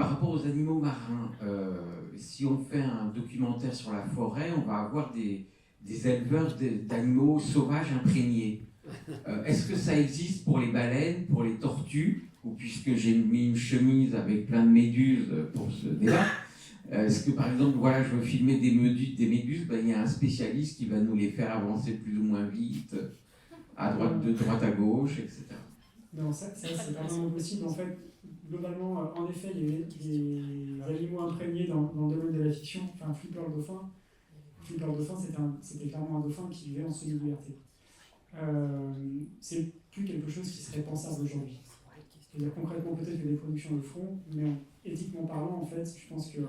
rapport aux animaux marins, si on fait un documentaire sur la forêt, on va avoir des éleveurs d'animaux sauvages imprégnés. Est-ce que ça existe pour les baleines, pour les tortues, ou puisque j'ai mis une chemise avec plein de méduses pour ce débat, est-ce que par exemple, voilà, je veux filmer des méduses, ben, il y a un spécialiste qui va nous les faire avancer plus ou moins vite, de droite à gauche, etc. Non, ça c'est pas vraiment possible. En fait, globalement, en effet, il y a des animaux imprégnés dans le domaine de la fiction. Enfin, Flipper le dauphin. Flipper le dauphin, c'était clairement un dauphin qui vivait en semi-liberté. C'est plus quelque chose qui serait pensable aujourd'hui. C'est-à-dire concrètement, peut-être que les productions le feront, mais éthiquement parlant, en fait, je pense que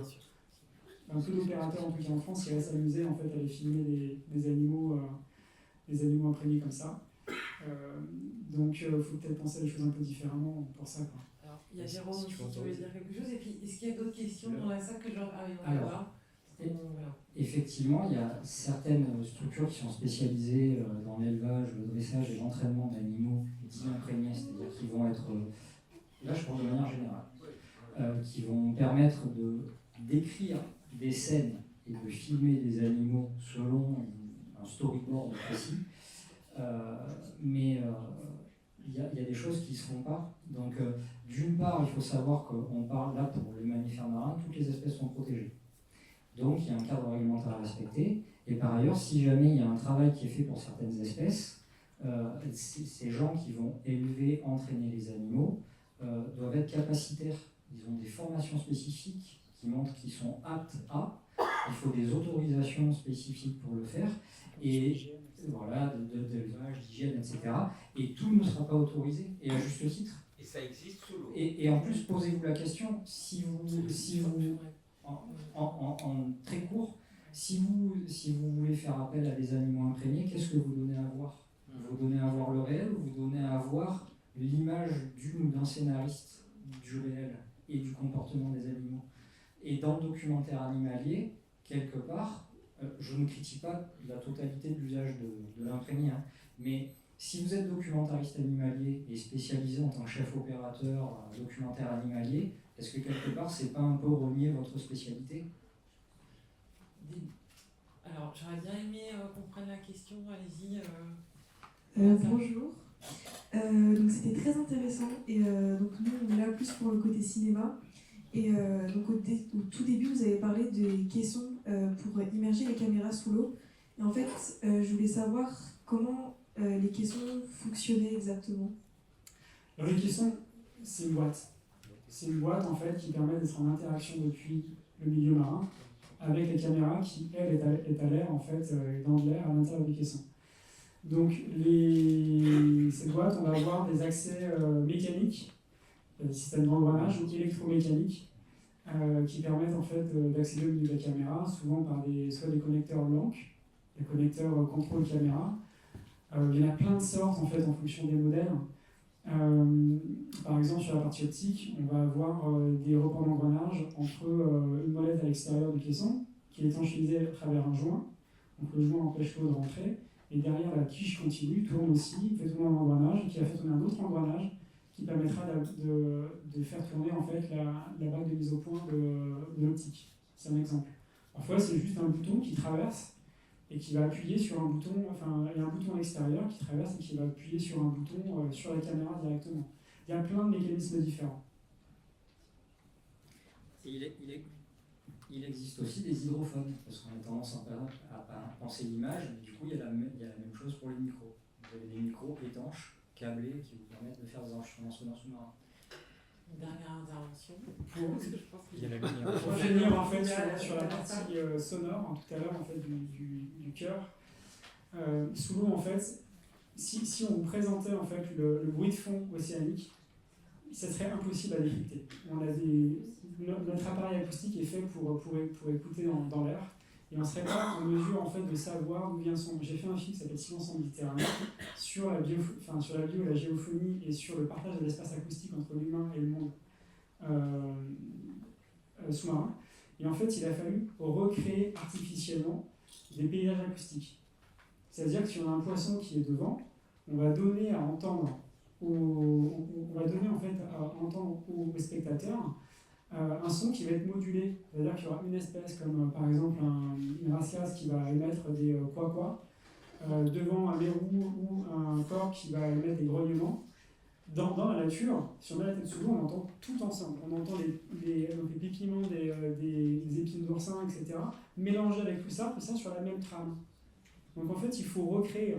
un peu d'opérateurs, en tout cas en France, iraient s'amuser en fait, à aller filmer des animaux imprégnés comme ça. Donc, il faut peut-être penser à des choses un peu différemment pour ça, quoi. Alors, il y a Jérôme aussi qui voulait dire quelque chose. Et puis, est-ce qu'il y a d'autres questions dans la salle que genre. Ah oui, Alors, voilà. effectivement, il y a certaines structures qui sont spécialisées dans l'élevage, le dressage et l'entraînement d'animaux dits imprégnés, c'est-à-dire qui vont être, là je parle de manière générale, qui vont permettre d'écrire des scènes et de filmer des animaux selon un storyboard précis. Mais il y a des choses qui ne se font pas. Donc, d'une part, il faut savoir qu'on parle là pour les mammifères marins, toutes les espèces sont protégées. Donc, il y a un cadre réglementaire à respecter. Et par ailleurs, si jamais il y a un travail qui est fait pour certaines espèces, ces gens qui vont élever, entraîner les animaux doivent être capacitaires. Ils ont des formations spécifiques qui montrent qu'ils sont aptes à. Il faut des autorisations spécifiques pour le faire. Et voilà, d'élevage, d'hygiène, etc. Et tout ne sera pas autorisé, et à juste titre. Et ça existe sous l'eau. Et en plus, posez-vous la question, si vous en très court, si vous voulez faire appel à des animaux imprégnés, qu'est-ce que vous donnez à voir? Vous donnez à voir le réel, ou vous donnez à voir l'image d'une ou d'un scénariste du réel et du comportement des animaux? Et dans le documentaire animalier, quelque part, je ne critique pas la totalité de l'usage de l'imprégné, hein, mais si vous êtes documentariste animalier et spécialisé en tant que chef opérateur documentaire animalier, est-ce que quelque part c'est pas un peu renier votre spécialité? Alors, j'aurais bien aimé qu'on prenne la question, allez-y. Bonjour. Donc c'était très intéressant et donc nous on est là plus pour le côté cinéma. Et donc au tout début, vous avez parlé des caissons pour immerger les caméras sous l'eau. Et en fait, je voulais savoir comment les caissons fonctionnaient exactement. Alors les caissons, c'est une boîte. C'est une boîte en fait qui permet d'être en interaction depuis le milieu marin avec les caméras qui, elle, est à l'air en fait, dans de l'air à l'intérieur du caisson. Donc ces boîtes, on va avoir des accès mécaniques, des systèmes d'engrenage ou électromécaniques qui permettent en fait d'accéder au milieu de la caméra, souvent par soit des connecteurs blancs, des connecteurs contrôle caméra. Il y en a plein de sortes en fait en fonction des modèles. Par exemple, sur la partie optique, on va avoir des reports d'engrenage entre une molette à l'extérieur du caisson qui est étanchéisée à travers un joint Donc le joint empêche l'eau de rentrer, et derrière la tige continue, tourne aussi, fait tourner un engrenage, qui va faire tourner un autre engrenage, qui permettra de faire tourner en fait la bague de mise au point de l'optique. C'est un exemple. Parfois, c'est juste un bouton qui traverse et qui va appuyer sur un bouton, enfin, il y a un bouton extérieur qui traverse et qui va appuyer sur un bouton sur la caméra directement. Il y a plein de mécanismes différents. Et il existe aussi des hydrophones, parce qu'on a tendance à penser l'image, mais du coup, il y a la même chose pour les micros. Vous avez des micros étanches, câblés, qui vous permettent de faire des enregistrements sonores sous-marins. Une dernière intervention. Il y a la lumière. Pour finir en fait sur la partie sonore, tout à l'heure en fait du cœur, sous l'eau en fait, si on présentait en fait le bruit de fond océanique, ça serait impossible à décrypter. Notre appareil acoustique est fait pour écouter dans l'air, et on ne serait pas en mesure en fait de savoir d'où vient le son. J'ai fait un film qui s'appelle Silence en Méditerranée sur la bio et la géophonie et sur le partage de l'espace acoustique entre l'humain et le monde sous-marin. Et en fait, il a fallu recréer artificiellement des paysages acoustiques. C'est-à-dire que si on a un poisson qui est devant, on va donner à entendre aux spectateurs un son qui va être modulé. C'est-à-dire qu'il y aura une espèce comme par exemple une rascasse qui va émettre des quoi devant un mérou ou un corps qui va émettre des grognements. Dans la nature, si on met la tête sous l'eau, on entend tout ensemble. On entend les pépiments des épines d'oursin, etc. mélangés avec tout ça sur la même trame. Donc en fait, il faut recréer.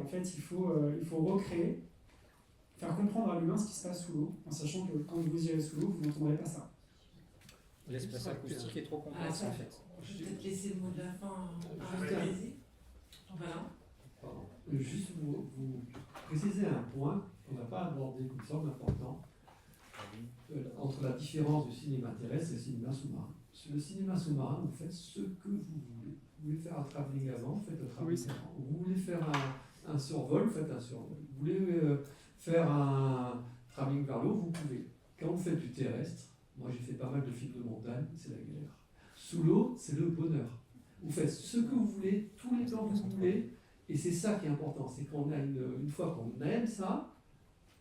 Faire comprendre à l'humain ce qui se passe sous l'eau, en sachant que quand vous irez sous l'eau, vous n'entendrez pas ça. L'espace acoustique est trop complexe en fait. Je vais peut-être laisser le mot de la fin à Rési. Voilà. Juste vous préciser un point qu'on n'a pas abordé, qui me semble important, entre la différence du cinéma terrestre et le cinéma sous-marin. Sur le cinéma sous-marin, vous faites ce que vous voulez. Vous voulez faire un travelling avant, faites un travelling avant. Vous voulez faire un survol, faites un survol. Vous voulez faire un travelling vers l'eau, vous pouvez. Quand vous faites du terrestre, moi j'ai fait pas mal de films de montagne, c'est la galère. Sous l'eau, c'est le bonheur. Vous faites ce que vous voulez, tous les temps que vous voulez, et c'est ça qui est important. C'est qu'on a une fois qu'on aime ça,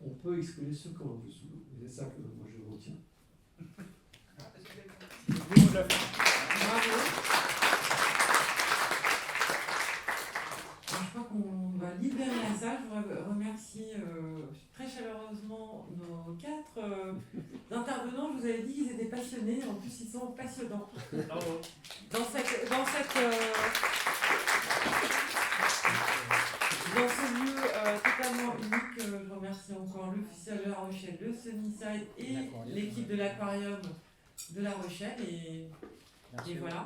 on peut exprimer ce qu'on veut sous l'eau. Et c'est ça que moi je retiens. Bravo. Je crois qu'on va libérer la salle. Je voudrais remercier très chaleureusement nos 4 intervenants. Je vous avais dit qu'ils étaient passionnés. En plus, ils sont passionnants. Dans ce lieu totalement unique, je remercie encore le Festival de La Rochelle, le Sunnyside et l'équipe de l'Aquarium de La Rochelle. Et voilà.